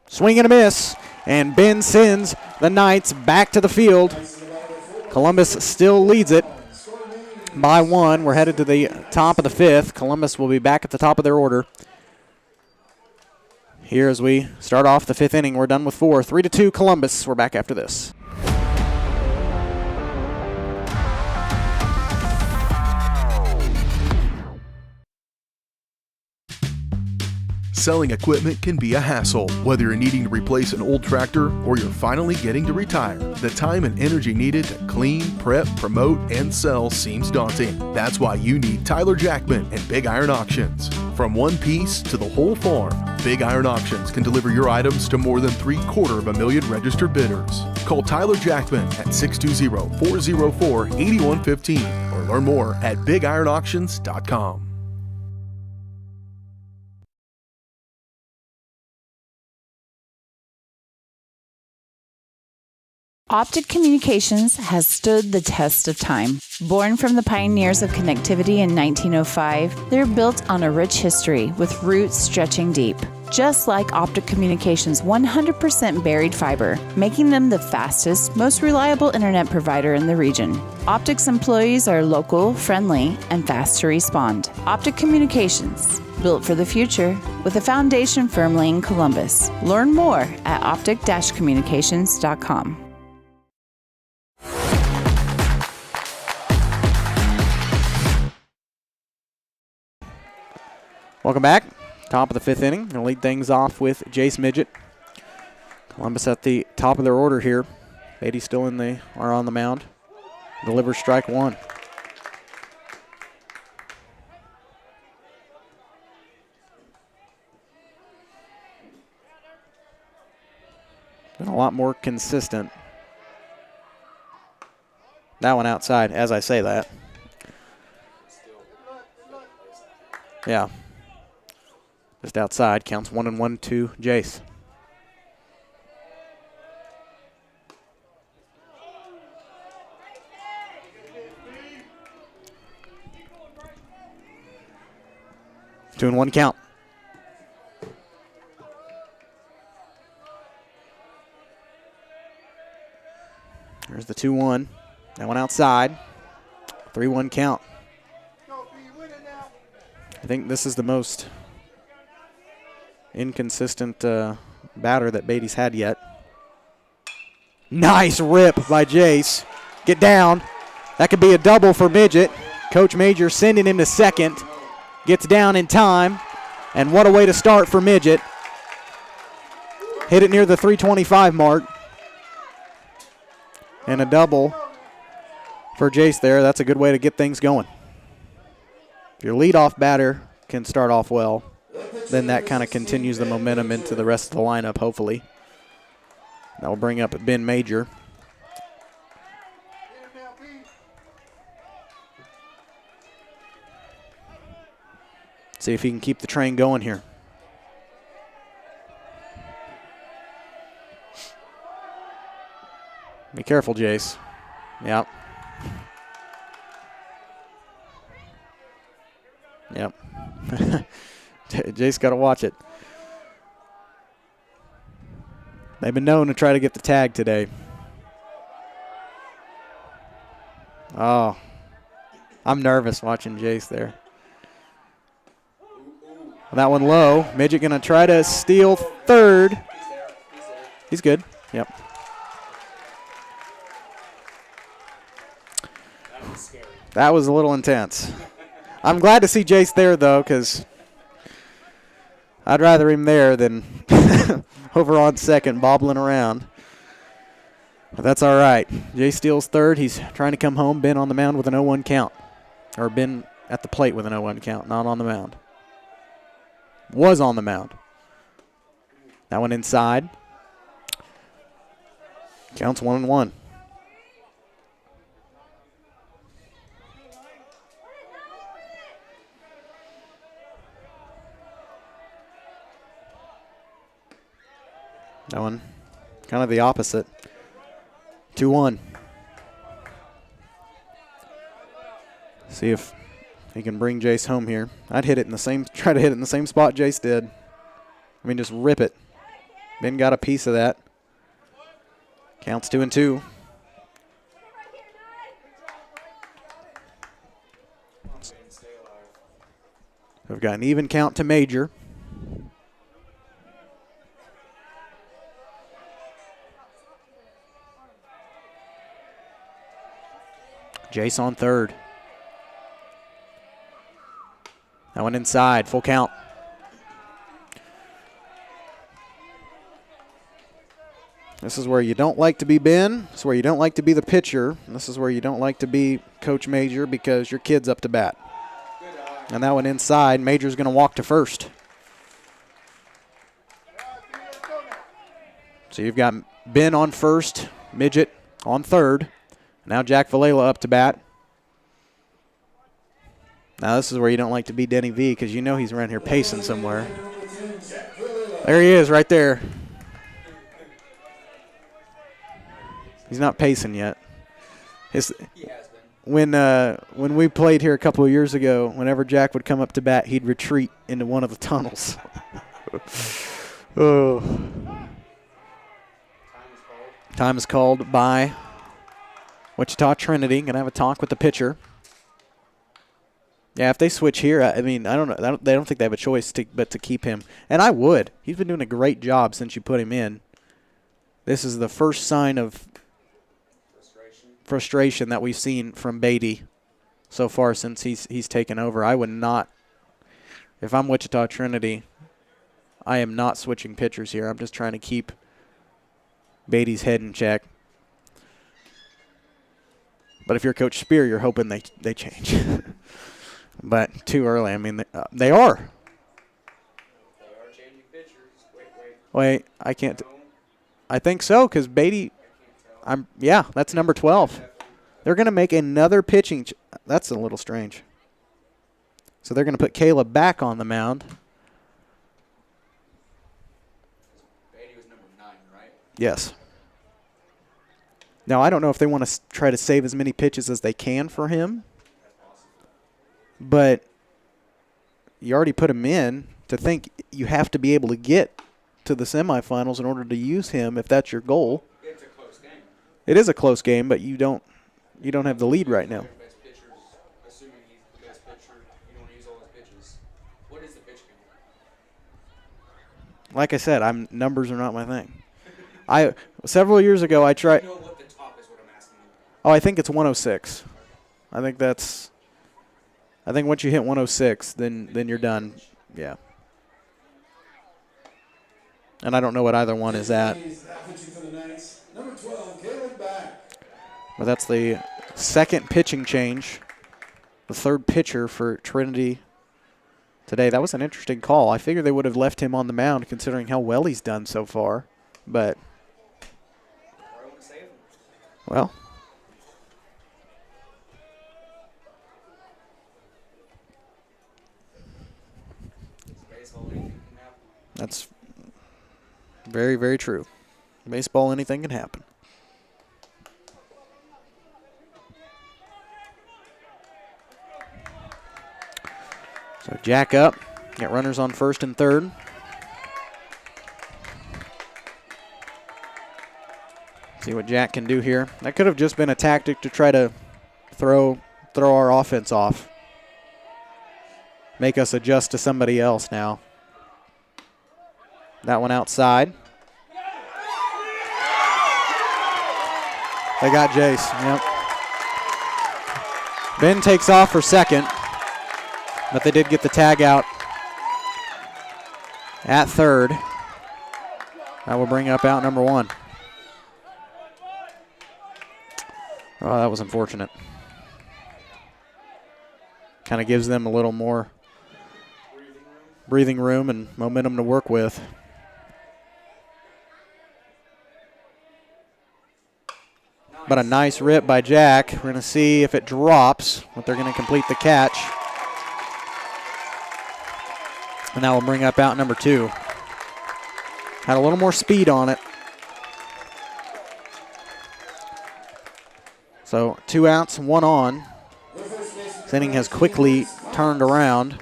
Swing and a miss, and Ben sends the Knights back to the field. Columbus still leads it by 1. We're headed to the top of the 5th. Columbus will be back at the top of their order. Here as we start off the 5th inning, we're done with 4. 3-2 Columbus. We're back after this. Selling equipment can be a hassle. Whether you're needing to replace an old tractor or you're finally getting to retire, the time and energy needed to clean, prep, promote, and sell seems daunting. That's why you need Tyler Jackman and Big Iron Auctions. From one piece to the whole farm, Big Iron Auctions can deliver your items to more than 750,000 registered bidders. Call Tyler Jackman at 620-404-8115 or learn more at BigIronAuctions.com. Optic Communications has stood the test of time. Born from the pioneers of connectivity in 1905, they're built on a rich history with roots stretching deep. Just like Optic Communications' 100% buried fiber, making them the fastest, most reliable internet provider in the region. Optic's employees are local, friendly, and fast to respond. Optic Communications, built for the future, with a foundation firmly in Columbus. Learn more at optic-communications.com. Welcome back. Top of the 5th inning. Going to lead things off with Jace Midget. Columbus at the top of their order here. Beatty still on the mound. Delivers strike 1. Been a lot more consistent. That one outside, as I say that. Yeah. Just outside, counts 1-1 to Jace. Two and 1 count. There's the 2-1. That one outside. 3-1 count. I think this is the most inconsistent batter that Beatty's had yet. Nice rip by Jace. Get down. That could be a double for Midget. Coach Major sending him to second. Gets down in time. And what a way to start for Midget. Hit it near the 325 mark. And a double for Jace there. That's a good way to get things going. If your leadoff batter can start off well, then that kind of continues the momentum into the rest of the lineup, hopefully. That will bring up Ben Major. See if he can keep the train going here. Be careful, Jace. Yep. Yep. Jace got to watch it. They've been known to try to get the tag today. Oh, I'm nervous watching Jace there. That one low. Midget going to try to steal third. He's good. Yep. That was a little intense. I'm glad to see Jace there, though, because I'd rather him there than over on second, bobbling around. But that's all right. Jace steals third. He's trying to come home. Ben on the mound with an 0-1 count. Or Ben at the plate with an 0-1 count, not on the mound. Was on the mound. That one inside. Counts 1-1. That one kind of the opposite. 2-1. See if he can bring Jace home here. I'd try to hit it in the same spot Jace did. I mean, just rip it. Ben got a piece of that. Counts 2-2. We've got an even count to Major. Jace on third. That one inside, full count. This is where you don't like to be Ben. This is where you don't like to be the pitcher. And this is where you don't like to be Coach Major because your kid's up to bat. And that one inside, Major's going to walk to first. So you've got Ben on first, Midget on third. Now Jack Valela up to bat. Now this is where you don't like to be Denny V because you know he's around here pacing somewhere. There he is right there. He's not pacing yet. When we played here a couple of years ago, whenever Jack would come up to bat, he'd retreat into one of the tunnels. Oh. Time is called by Wichita Trinity. Going to have a talk with the pitcher. Yeah, if they switch here, I mean, I don't know. They don't think they have a choice but to keep him. And I would. He's been doing a great job since you put him in. This is the first sign of frustration that we've seen from Beatty so far since he's taken over. I would not, if I'm Wichita Trinity, I am not switching pitchers here. I'm just trying to keep Beatty's head in check. But if you're Coach Spear, you're hoping they change. But too early. I mean, they are. They are changing pitchers. Wait, I can't. I think so because Beatty. Yeah, that's number 12. They're going to make another pitching. That's a little strange. So they're going to put Caleb back on the mound. Beatty was number 9, right? Yes. Now, I don't know if they want to try to save as many pitches as they can for him. But you already put him in. To think you have to be able to get to the semifinals in order to use him if that's your goal. It's a close game. It is a close game, but you don't have the lead right now. Best pitchers, assuming he's the best pitcher, you don't want to use all his pitches. What is the pitch count? Like I said, numbers are not my thing. Several years ago I tried. You know what the top is what I'm asking you. Oh, I think it's 106. I think once you hit 106, then you're done. Yeah. And I don't know what either one is at. But that's the second pitching change, the third pitcher for Trinity today. That was an interesting call. I figured they would have left him on the mound considering how well he's done so far. But, well. That's very, very true. Baseball, anything can happen. So Jack up, got runners on first and third. See what Jack can do here. That could have just been a tactic to try to throw our offense off. Make us adjust to somebody else now. That one outside. They got Jace. Yep. Ben takes off for second, but they did get the tag out at third. That will bring up out number 1. Oh, that was unfortunate. Kind of gives them a little more breathing room and momentum to work with. But a nice rip by Jack. We're going to see if it drops, but they're going to complete the catch. And that will bring up out number 2. Had a little more speed on it. So 2 outs, 1 on. This inning has quickly turned around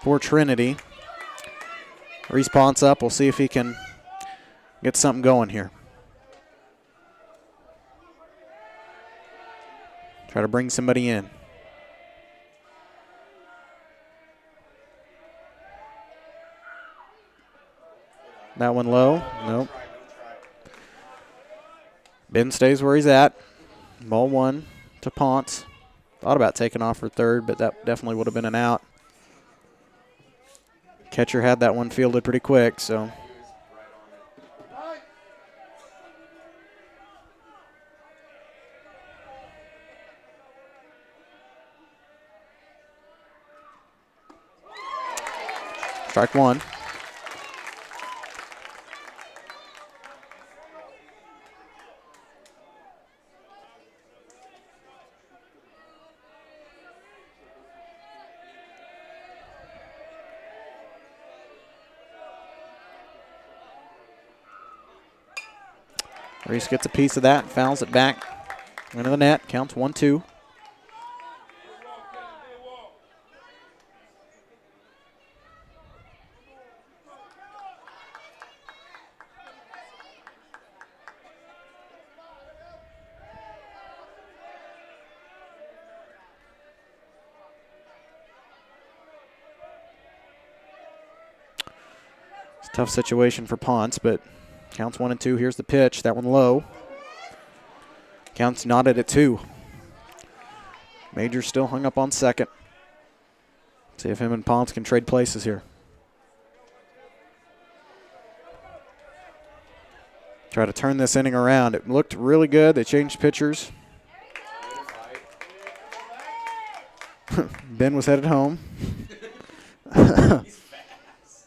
for Trinity. Reese Ponce up. We'll see if he can get something going here. Try to bring somebody in. That one low. Nope. Ben stays where he's at. Ball 1 to Ponce. Thought about taking off for third, but that definitely would have been an out. Catcher had that one fielded pretty quick, so. Strike 1. Reese gets a piece of that, fouls it back into the net. Counts 1-2. It's a tough situation for Ponce, but counts 1-2. Here's the pitch. That one low. Counts knotted at 2. Major still hung up on second. See if him and Ponce can trade places here. Try to turn this inning around. It looked really good. They changed pitchers. Ben was headed home.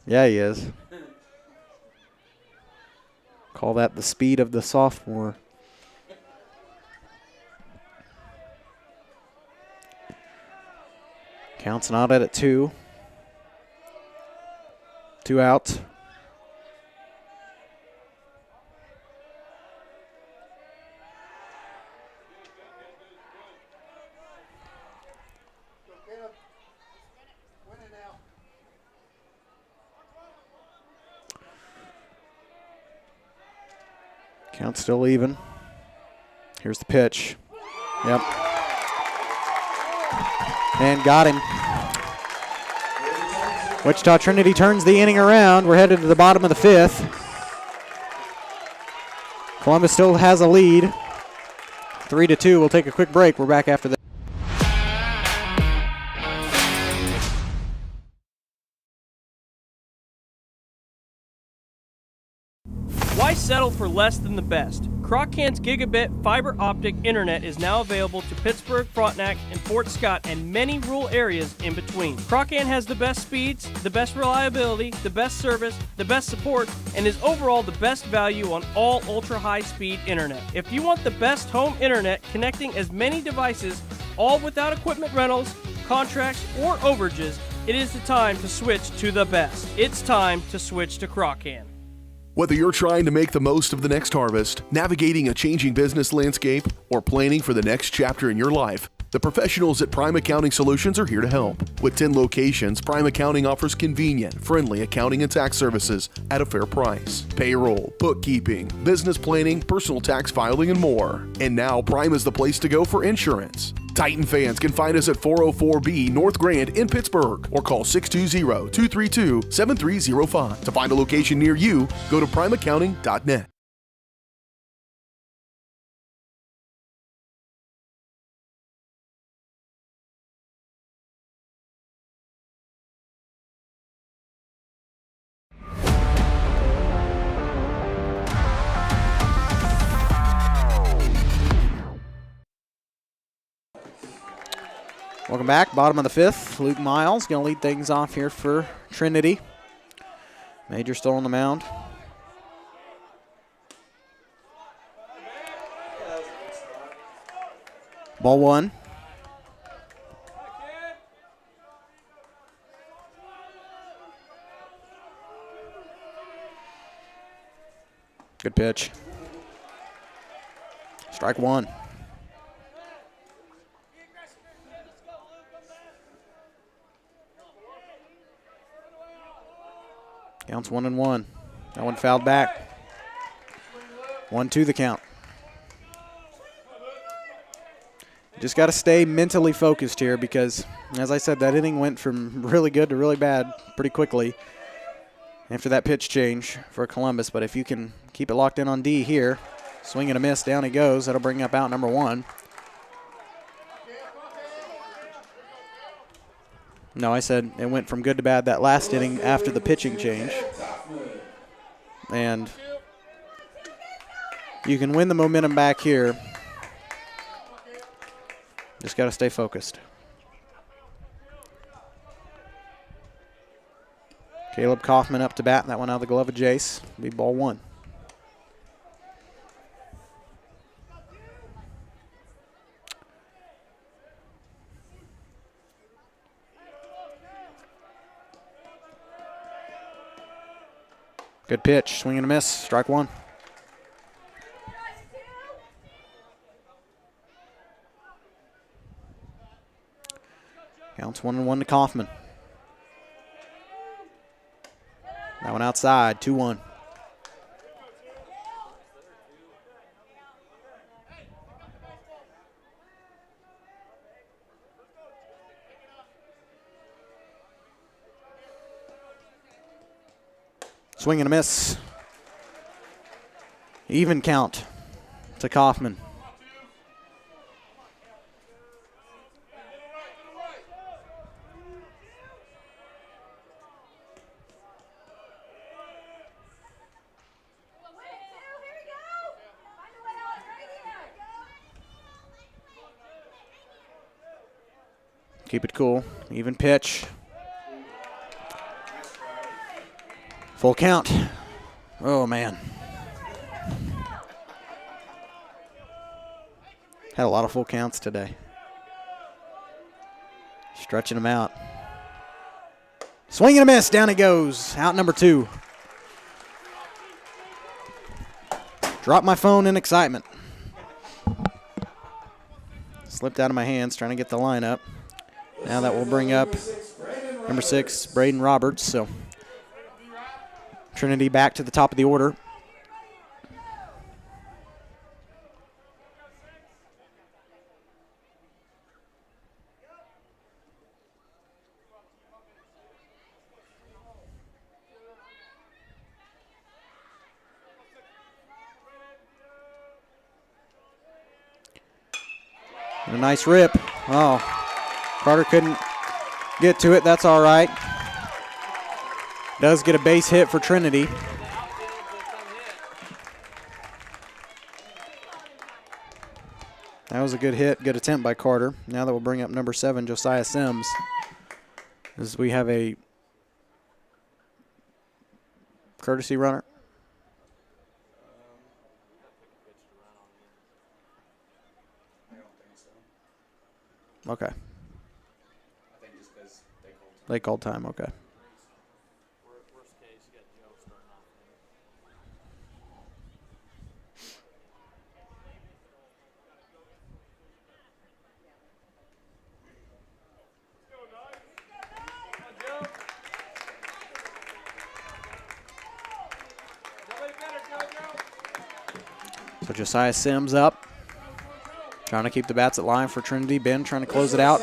Yeah, he is. Call that the speed of the sophomore. Counts not at 2. 2 outs. Count still even. Here's the pitch. Yep. And got him. Wichita Trinity turns the inning around. We're headed to the bottom of the 5th. Columbus still has a lead. 3-2. We'll take a quick break. We're back after this. Why settle for less than the best? Croc-Can's gigabit fiber optic internet is now available to Pittsburgh, Frontenac, and Fort Scott, and many rural areas in between. Croc-Can has the best speeds, the best reliability, the best service, the best support, and is overall the best value on all ultra-high-speed internet. If you want the best home internet connecting as many devices, all without equipment rentals, contracts, or overages, it is the time to switch to the best. It's time to switch to Croc-Can. Whether you're trying to make the most of the next harvest, navigating a changing business landscape, or planning for the next chapter in your life, the professionals at Prime Accounting Solutions are here to help. With 10 locations, Prime Accounting offers convenient, friendly accounting and tax services at a fair price. Payroll, bookkeeping, business planning, personal tax filing, and more. And now Prime is the place to go for insurance. Titan fans can find us at 404B North Grand in Pittsburgh or call 620-232-7305. To find a location near you, go to primeaccounting.net. Welcome back, bottom of the 5th. Luke Miles going to lead things off here for Trinity. Major still on the mound. Ball 1. Good pitch. Strike 1. Counts 1-1. That one fouled back. 1-2 the count. Just got to stay mentally focused here because, as I said, that inning went from really good to really bad pretty quickly after that pitch change for Columbus. But if you can keep it locked in on D here, swing and a miss, down he goes. That'll bring up out number 1. No, I said it went from good to bad that last inning after the pitching change. And you can win the momentum back here. Just got to stay focused. Caleb Kaufman up to bat. That one out of the glove of Jace. Be ball 1. Good pitch. Swing and a miss. Strike 1. Counts 1-1 to Kaufman. That one outside, 2-1. Swing and a miss. Even count to Kaufman. Keep it cool. Even pitch. Full count. Oh, man. Had a lot of full counts today. Stretching them out. Swing and a miss. Down he goes. Out number 2. Dropped my phone in excitement. Slipped out of my hands trying to get the lineup. Now that will bring up number 6, Braden Roberts. So Trinity back to the top of the order. And a nice rip. Oh, Carter couldn't get to it. That's all right. Does get a base hit for Trinity. That was a good hit, good attempt by Carter. Now that will bring up number 7, Josiah Sims, as we have a courtesy runner. Okay. They called time, okay. So Josiah Sims up, trying to keep the bats at line for Trinity. Ben trying to close it out.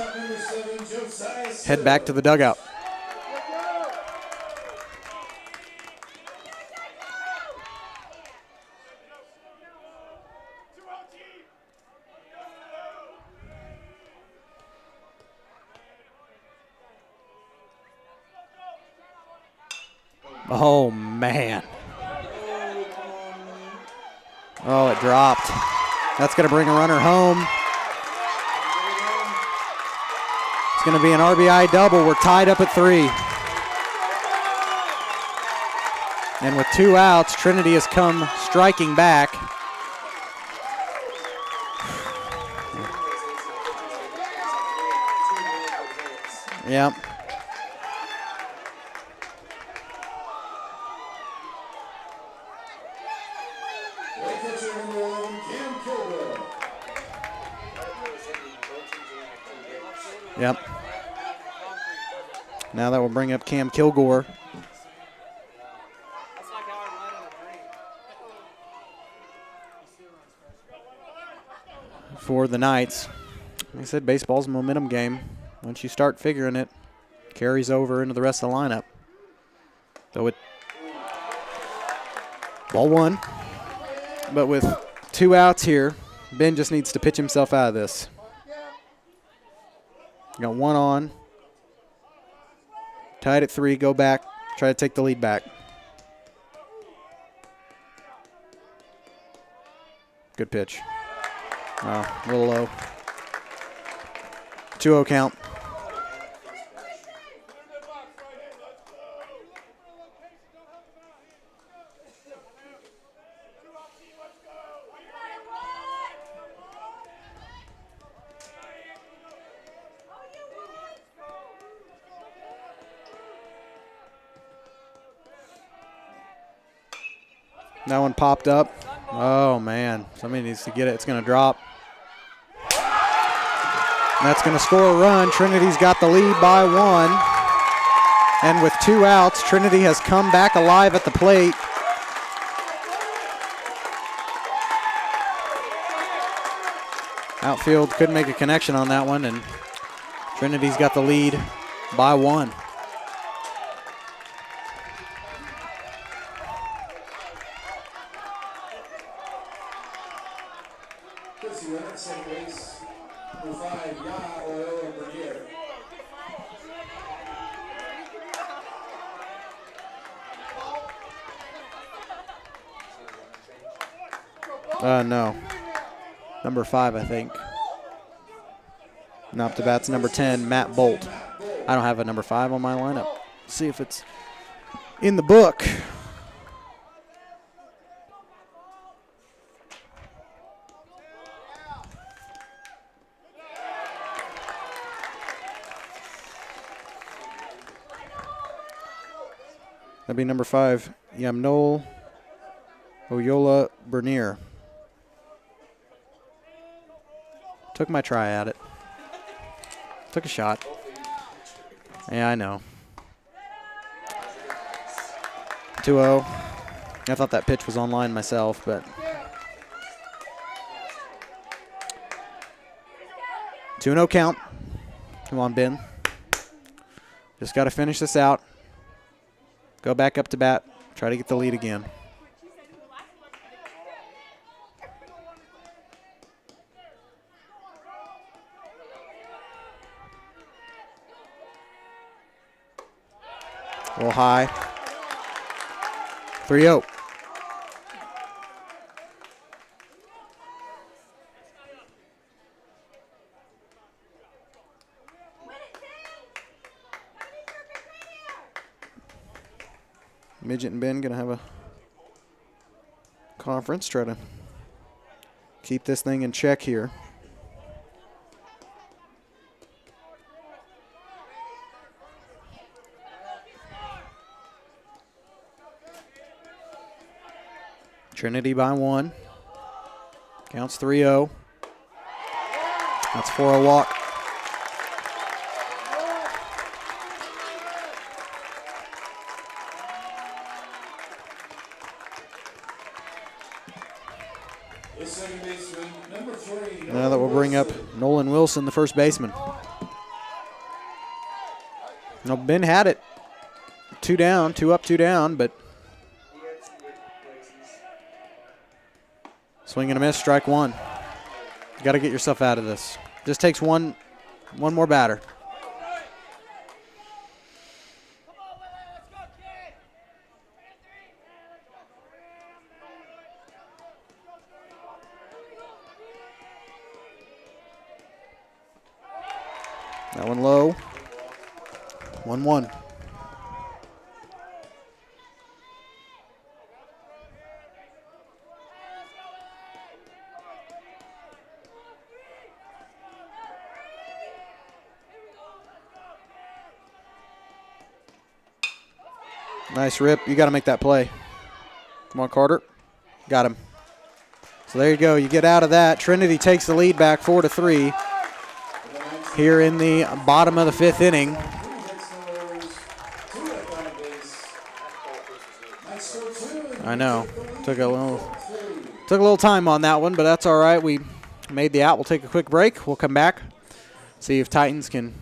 Head back to the dugout. Oh, man. Oh, it dropped. That's going to bring a runner home. It's going to be an RBI double. We're tied up at 3. And with 2 outs, Trinity has come striking back. Yep. Yep. Now that will bring up Cam Kilgore. for the Knights. Like I said, baseball's a momentum game. Once you start figuring it, carries over into the rest of the lineup. So it ball one, but with 2 outs here, Ben just needs to pitch himself out of this. Got 1 on. Tied at 3, go back, try to take the lead back. Good pitch. Oh, a little low. 2-0 count. That one popped up. Oh, man. Somebody needs to get it. It's going to drop. That's going to score a run. Trinity's got the lead by 1. And with 2 outs, Trinity has come back alive at the plate. Outfield couldn't make a connection on that one, and Trinity's got the lead by 1. No. Number 5, I think. And up to bat's number 10, Matt Bolt. I don't have a number 5 on my lineup. See if it's in the book. That'd be number 5, Yamnol Oyola Bernier. Took my try at it. Took a shot. Yeah, I know. 2-0. I thought that pitch was online myself, but 2-0 count. Come on, Ben. Just got to finish this out. Go back up to bat. Try to get the lead again. A little high. 3-0. Midget and Ben going to have a conference, try to keep this thing in check here. Trinity by 1. Counts 3-0. That's for a walk. Now that will bring up Nolan Wilson, the first baseman. Now Ben had it. 2 down, 2 up, 2 down, but swing and a miss, strike 1. You got to get yourself out of this. Just takes one more batter. That one low. 1-1. Nice rip. You got to make that play. Come on, Carter. Got him. So there you go. You get out of that. Trinity takes the lead back 4-3 here in the bottom of the 5th inning. I know. Took a little time on that one, but that's all right. We made the out. We'll take a quick break. We'll come back, see if Titans can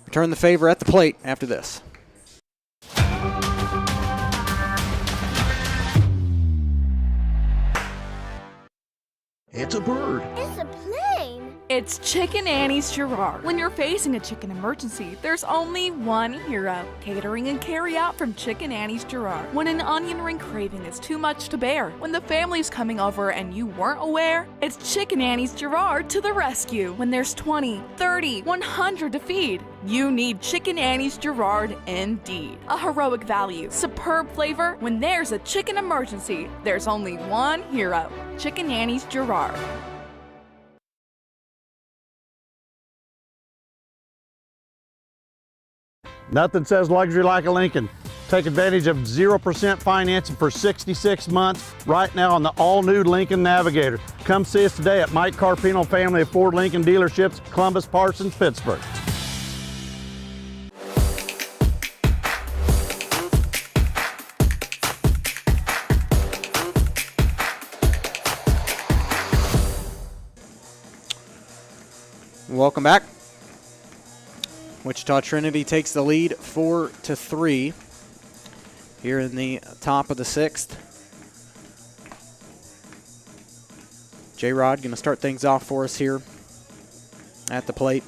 return the favor at the plate after this. It's a bird. It's a plane. It's Chicken Annie's Girard. When you're facing a chicken emergency, there's only one hero. Catering and carry out from Chicken Annie's Girard. When an onion ring craving is too much to bear, when the family's coming over and you weren't aware, it's Chicken Annie's Girard to the rescue. When there's 20, 30, 100 to feed, you need Chicken Annie's Girard indeed. A heroic value, superb flavor. When there's a chicken emergency, there's only one hero. Chicken Annie's Girard. Nothing says luxury like a Lincoln. Take advantage of 0% financing for 66 months right now on the all-new Lincoln Navigator. Come see us today at Mike Carpino Family of Ford Lincoln Dealerships, Columbus, Parsons, Pittsburgh. Welcome back. Wichita Trinity takes the lead 4-3 here in the top of the 6th. J-Rod going to start things off for us here at the plate.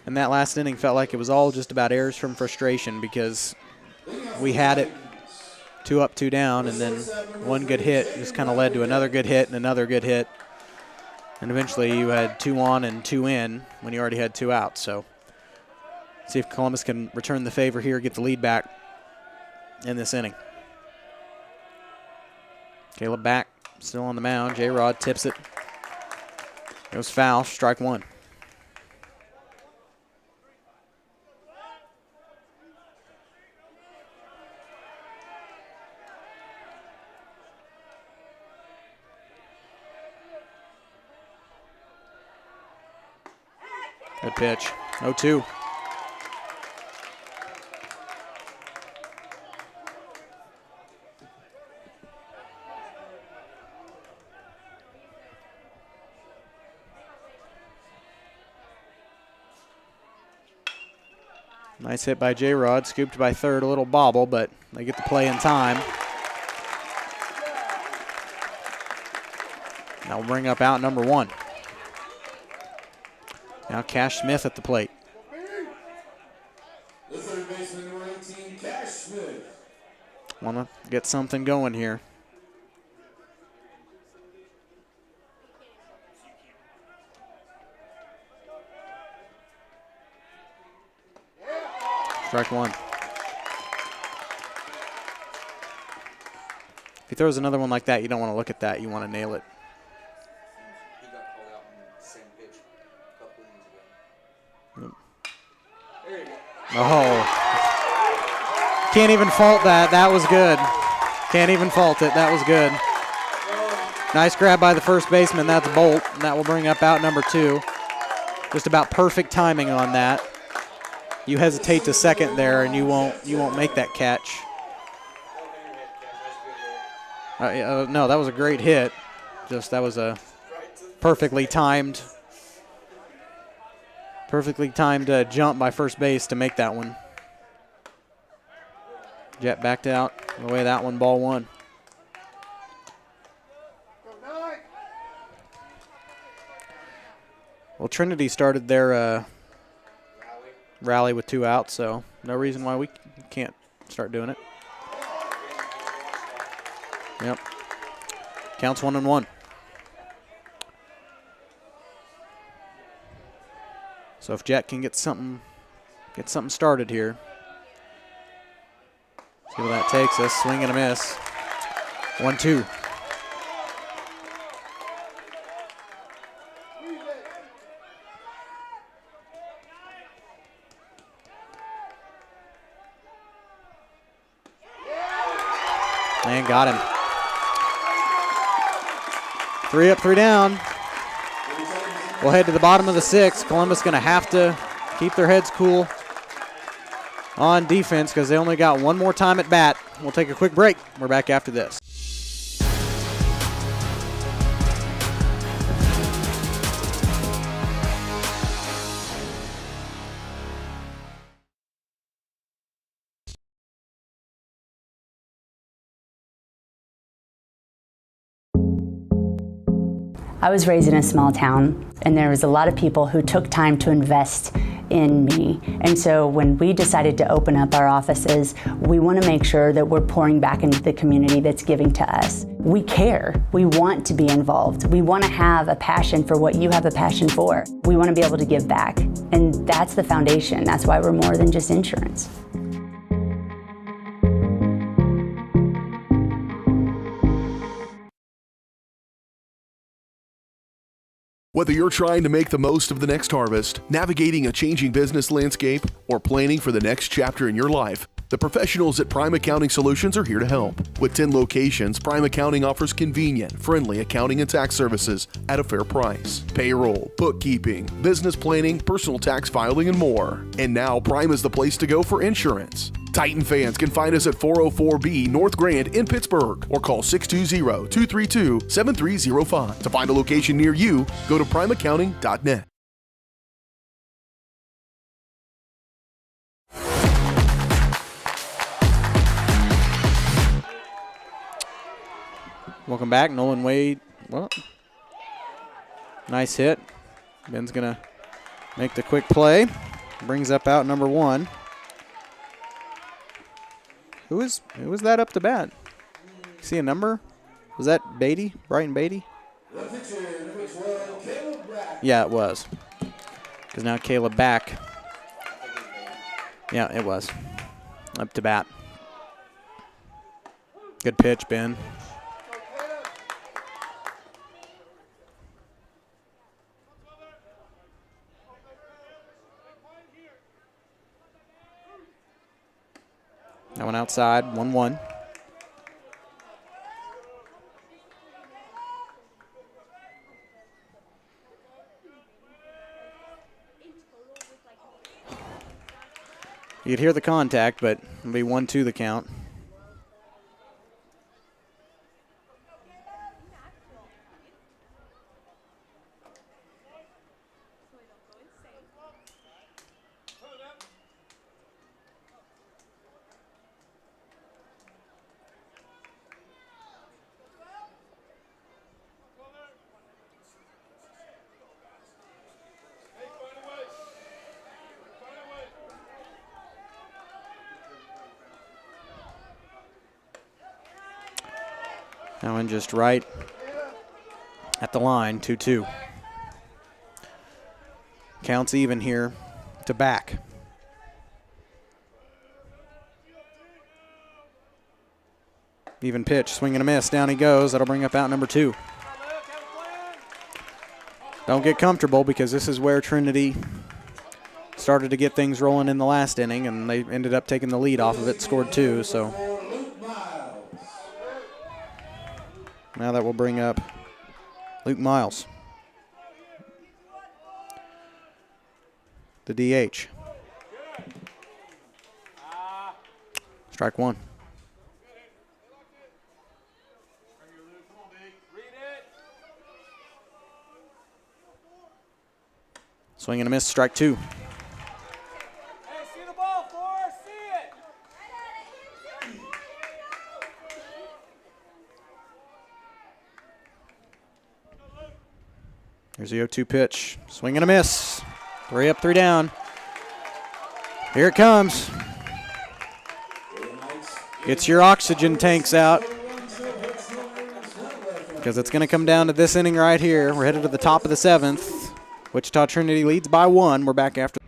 And that last inning felt like it was all just about errors from frustration because we had it 2 up, 2 down, and then one good hit just kind of led to another good hit and another good hit. And eventually you had 2 on and 2 in when you already had 2 out. So see if Columbus can return the favor here, get the lead back in this inning. Caleb back, still on the mound. J-Rod tips it. It was foul, strike 1. Good pitch. 0-2. Nice hit by J-Rod, scooped by third, a little bobble, but they get the play in time. That will bring up out number 1. Now Cash Smith at the plate. The third baseman, number 18, Cash Smith. Want to get something going here. Strike 1. If he throws another one like that, you don't want to look at that. You want to nail it. Oh. Can't even fault that. That was good. Can't even fault it. That was good. Nice grab by the first baseman. That's Bolt. And that will bring up out number 2. Just about perfect timing on that. You hesitate to second there, and you won't make that catch. No, that was a great hit. That was a perfectly timed jump by first base to make that one. Jet backed out. Away that one, ball 1. Well, Trinity started their rally with 2 outs, so no reason why we can't start doing it. Yep. Counts 1-1. So if Jet can get something started here. See where that takes us. Swing and a miss. 1-2. And got him. 3 up, 3 down. We'll head to the bottom of the 6th. Columbus going to have to keep their heads cool on defense because they only got one more time at bat. We'll take a quick break. We're back after this. I was raised in a small town, and there was a lot of people who took time to invest in me. And so when we decided to open up our offices, we want to make sure that we're pouring back into the community that's giving to us. We care. We want to be involved. We want to have a passion for what you have a passion for. We want to be able to give back. And that's the foundation. That's why we're more than just insurance. Whether you're trying to make the most of the next harvest, navigating a changing business landscape, or planning for the next chapter in your life, the professionals at Prime Accounting Solutions are here to help. With 10 locations, Prime Accounting offers convenient, friendly accounting and tax services at a fair price. Payroll, bookkeeping, business planning, personal tax filing, and more. And now Prime is the place to go for insurance. Titan fans can find us at 404B North Grand in Pittsburgh or call 620-232-7305. To find a location near you, go to primeaccounting.net. Welcome back, Nolan Wade. Well, nice hit. Ben's going to make the quick play. Brings up out number 1. Who was that up to bat? See a number? Was that Beatty? Brighton Beatty? Yeah, it was. Because now Caleb back. Yeah, it was. Up to bat. Good pitch, Ben. That one outside, 1-1. You could hear the contact, but it'll be 1-2 the count. That one just right at the line, 2-2. Counts even here to back. Even pitch, swing and a miss, down he goes. That'll bring up out number 2. Don't get comfortable because this is where Trinity started to get things rolling in the last inning, and they ended up taking the lead off of it, scored 2, so. Now that will bring up Luke Miles, the DH. Strike 1. Swing and a miss, strike 2. Here's the 0-2 pitch. Swing and a miss. 3 up, 3 down. Here it comes. Get your oxygen tanks out, because it's going to come down to this inning right here. We're headed to the top of the 7th. Wichita Trinity leads by 1. We're back after.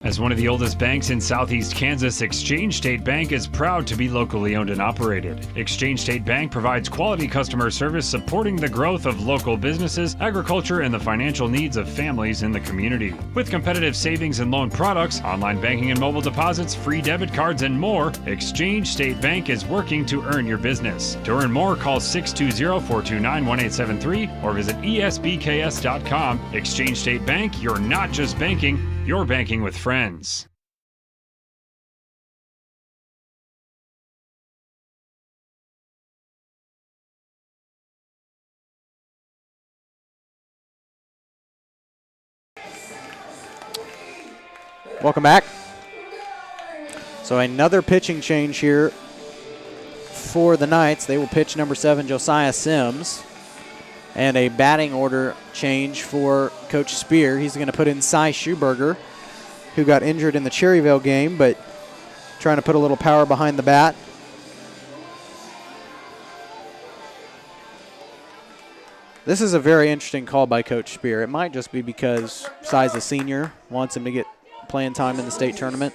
As one of the oldest banks in southeast Kansas, Exchange State Bank is proud to be locally owned and operated. Exchange State Bank provides quality customer service supporting the growth of local businesses, agriculture, and the financial needs of families in the community. With competitive savings and loan products, online banking and mobile deposits, free debit cards, and more, Exchange State Bank is working to earn your business. To earn more, call 620-429-1873 or visit esbks.com. Exchange State Bank, you're not just banking, you're banking with friends. Welcome back. So another pitching change here for the Knights. They will pitch number 7, Josiah Sims. And a batting order change for Coach Spear. He's going to put in Cy Schuberger, who got injured in the Cherryville game, but trying to put a little power behind the bat. This is a very interesting call by Coach Spear. It might just be because Cy's a senior, wants him to get playing time in the state tournament.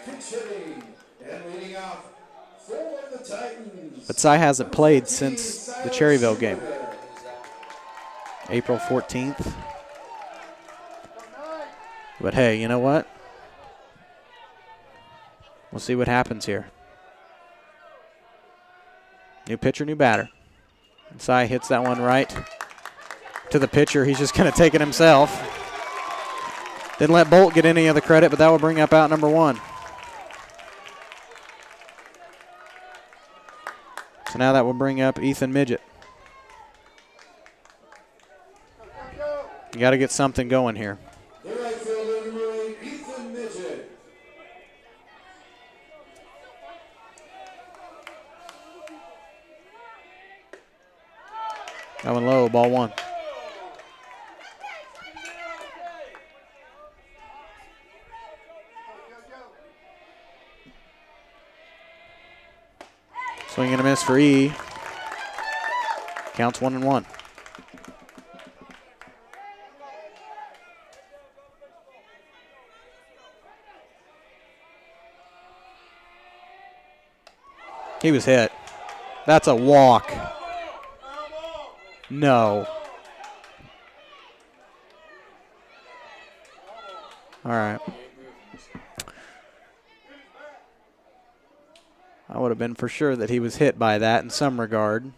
But Cy hasn't played since the Cherryville game. April 14th. But hey, you know what? We'll see what happens here. New pitcher, new batter. And Cy hits that one right to the pitcher. He's just going to take it himself. Didn't let Bolt get any of the credit, but that will bring up out number 1. So now that will bring up Ethan Midget. You got to get something going here. The right fielder, number 8, Ethan Midget. That one low, ball 1. Swing and a miss for E. Counts 1-1. He was hit. That's a walk. No. All right. I would have been for sure that he was hit by that in some regard.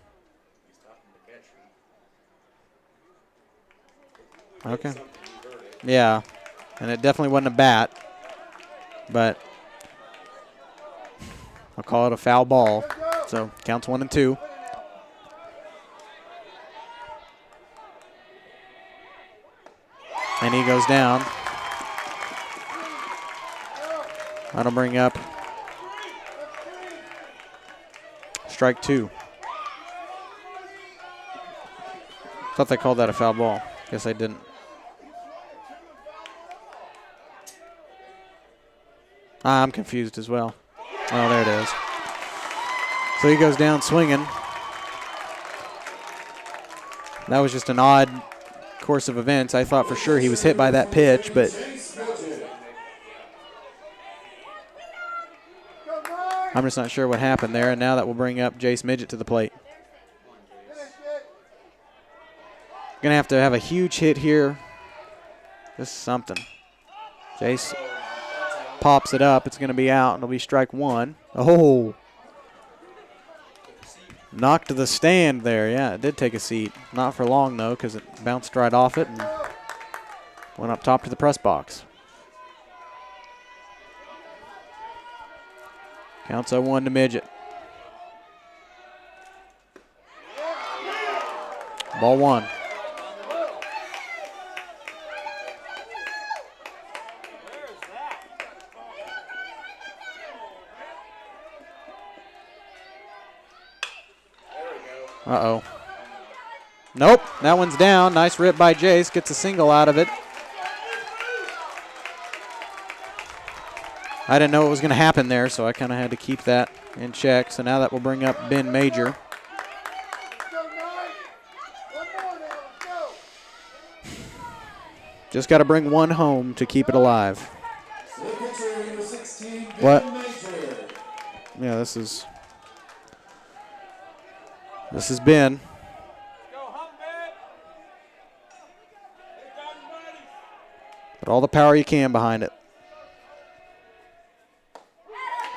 Okay. Yeah. And it definitely wasn't a bat. But I'll call it a foul ball. So counts 1-2. And he goes down. That'll bring up strike 2. Thought they called that a foul ball. Guess they didn't. I'm confused as well. Oh, there it is. So he goes down swinging. That was just an odd course of events. I thought for sure he was hit by that pitch, but I'm just not sure what happened there. And now that will bring up Jace Midget to the plate. Going to have a huge hit here. Just something. Jace pops it up. It's going to be out. It'll be strike 1. Oh. Knocked to the stand there. Yeah, it did take a seat. Not for long, though, because it bounced right off it and went up top to the press box. Counts 0-1 to Midget. Ball 1. Uh-oh. Nope, that one's down. Nice rip by Jace. Gets a single out of it. I didn't know what was going to happen there, so I kind of had to keep that in check. So now that will bring up Ben Major. Just got to bring one home to keep it alive. What? Yeah, this is Ben. Put all the power you can behind it.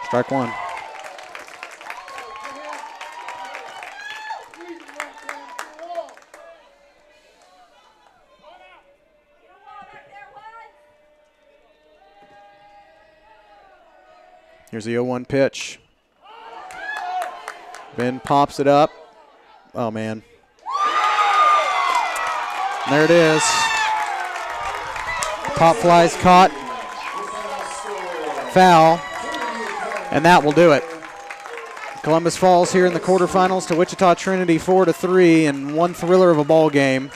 Strike one. Here's the 0-1 pitch. Ben pops it up. Oh, man. There it is. Pop flies caught. Foul. And that will do it. Columbus falls here in the quarterfinals to Wichita Trinity 4-3 in one thriller of a ball game.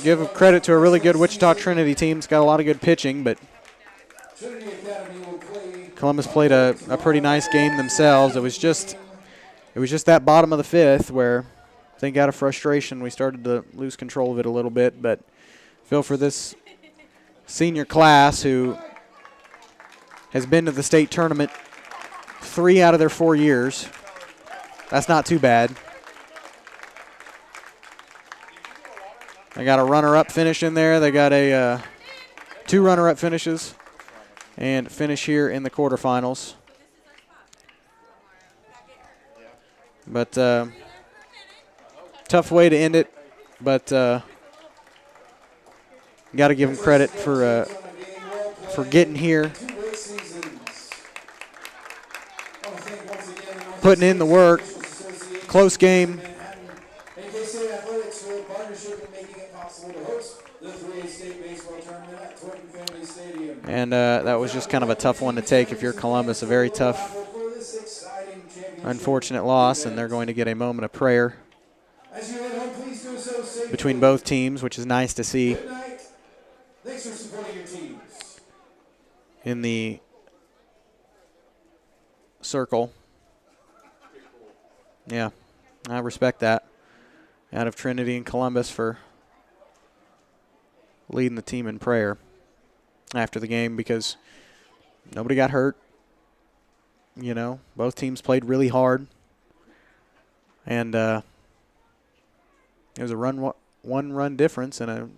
Give credit to a really good Wichita Trinity team. It's got a lot of good pitching, but Columbus played a pretty nice game themselves. It was just that bottom of the fifth where I think out of frustration we started to lose control of it a little bit, but feel for this senior class who has been to the state tournament 3 out of their 4 years. That's not too bad. They got a runner-up finish in there. They got a 2 runner-up finishes and finish here in the quarterfinals. But tough way to end it. But got to give them credit for getting here, putting in the work. Close game. And that was just kind of a tough one to take if you're Columbus. A very tough, unfortunate loss, and they're going to get a moment of prayer between both teams, which is nice to see in the circle. Yeah, I respect that. Out of Trinity and Columbus for leading the team in prayer after the game because nobody got hurt. You know, both teams played really hard. And it was a one-run difference in a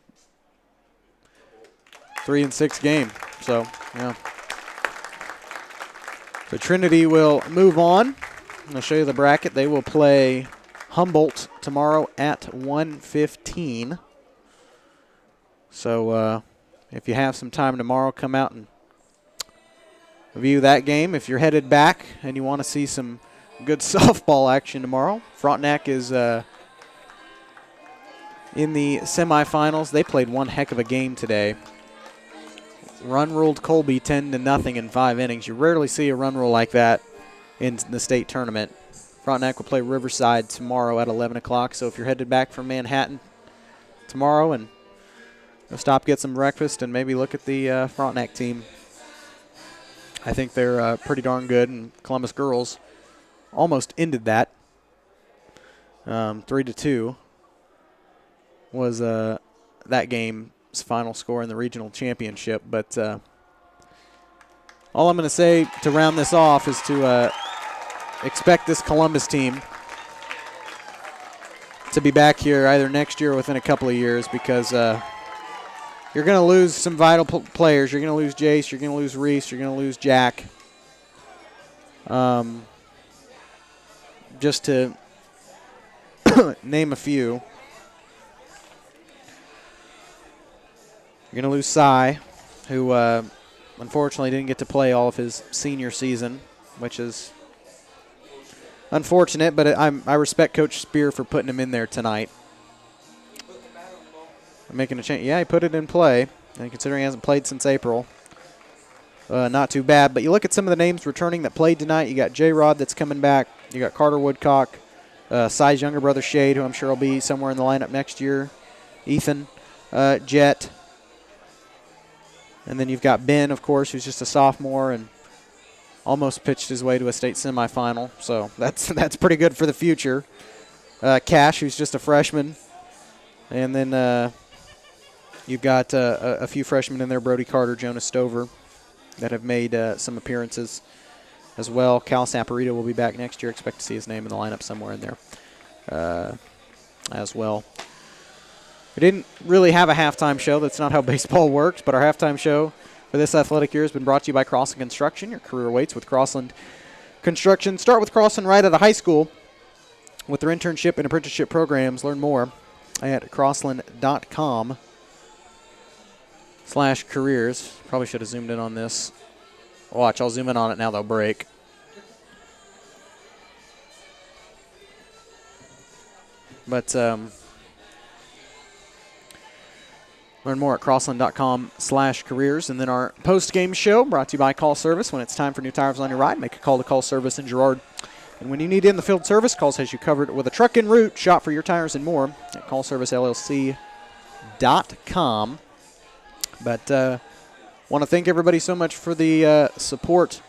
3-6 game. So, yeah. So Trinity will move on. I'll show you the bracket. They will play Humboldt tomorrow at 1:15. So if you have some time tomorrow, come out and view that game. If you're headed back and you want to see some good softball action tomorrow, Frontenac is in the semifinals. They played one heck of a game today. Run ruled Colby 10-0 in 5 innings. You rarely see a run rule like that in the state tournament. Frontenac will play Riverside tomorrow at 11 o'clock. So if you're headed back from Manhattan tomorrow and stop, get some breakfast, and maybe look at the Frontenac team. I think they're pretty darn good, and Columbus girls almost ended that. 3-2 was that game's final score in the regional championship. But all I'm going to say to round this off is to expect this Columbus team to be back here either next year or within a couple of years because you're going to lose some vital players. You're going to lose Jace. You're going to lose Reese. You're going to lose Jack. Just to name a few. You're going to lose Cy, who unfortunately didn't get to play all of his senior season, which is unfortunate, but I respect Coach Spear for putting him in there tonight. Making a change. Yeah, he put it in play, and considering he hasn't played since April, not too bad. But you look at some of the names returning that played tonight. You got J-Rod that's coming back. You got Carter Woodcock, Cy's younger brother Shade, who I'm sure will be somewhere in the lineup next year. Ethan, Jet. And then you've got Ben, of course, who's just a sophomore and almost pitched his way to a state semifinal. So that's pretty good for the future. Cash, who's just a freshman. And then You've got a few freshmen in there, Brody Carter, Jonas Stover, that have made some appearances as well. Cal Saporito will be back next year. Expect to see his name in the lineup somewhere in there as well. We didn't really have a halftime show. That's not how baseball works, but our halftime show for this athletic year has been brought to you by Crossland Construction. Your career awaits with Crossland Construction. Start with Crossland right out of high school with their internship and apprenticeship programs. Learn more at crossland.com/careers. Probably should have zoomed in on this. Watch, I'll zoom in on it now. They'll break. But learn more at crossland.com/careers. And then our post-game show brought to you by Call Service. When it's time for new tires on your ride, make a call to Call Service in Girard. And when you need in-the-field service, Calls has you covered with a truck en route. Shop for your tires and more at callservicellc.com. But want to thank everybody so much for the support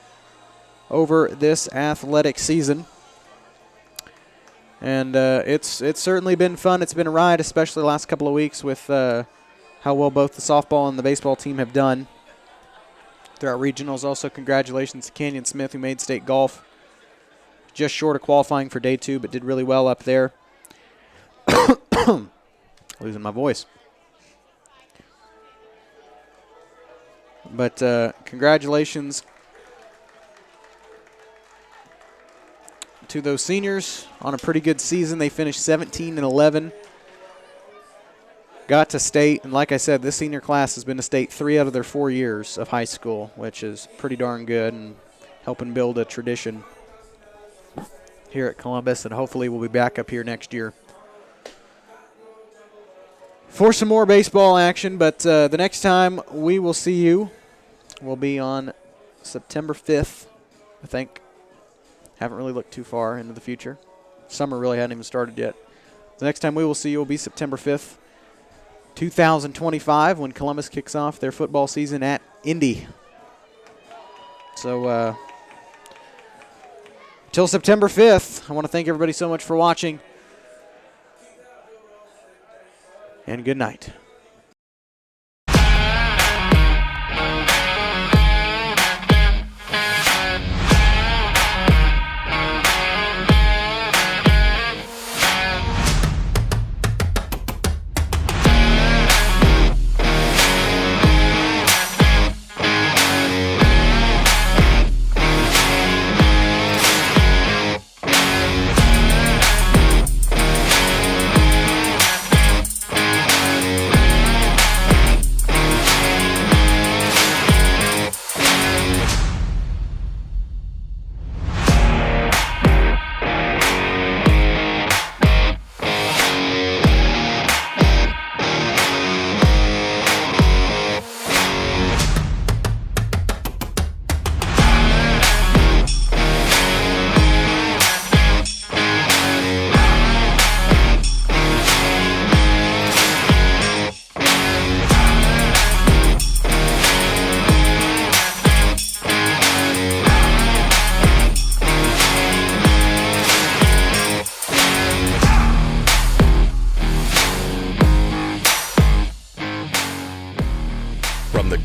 over this athletic season. And it's certainly been fun. It's been a ride, especially the last couple of weeks with how well both the softball and the baseball team have done throughout regionals. Also, congratulations to Canyon Smith, who made state golf just short of qualifying for day 2, but did really well up there. Losing my voice. But congratulations to those seniors on a pretty good season. They finished 17-11. Got to state, and like I said, this senior class has been to state 3 out of their 4 years of high school, which is pretty darn good and helping build a tradition here at Columbus, and hopefully we'll be back up here next year for some more baseball action. But the next time we will see you will be on September 5th, I think. Haven't really looked too far into the future. Summer really hadn't even started yet. The next time we will see you will be September 5th, 2025, when Columbus kicks off their football season at Indy. So, till September 5th, I want to thank everybody so much for watching. And good night.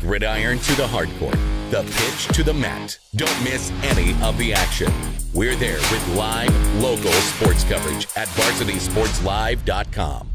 Gridiron to the hardcourt, the pitch to the mat. Don't miss any of the action. We're there with live, local sports coverage at VarsitySportsLive.com.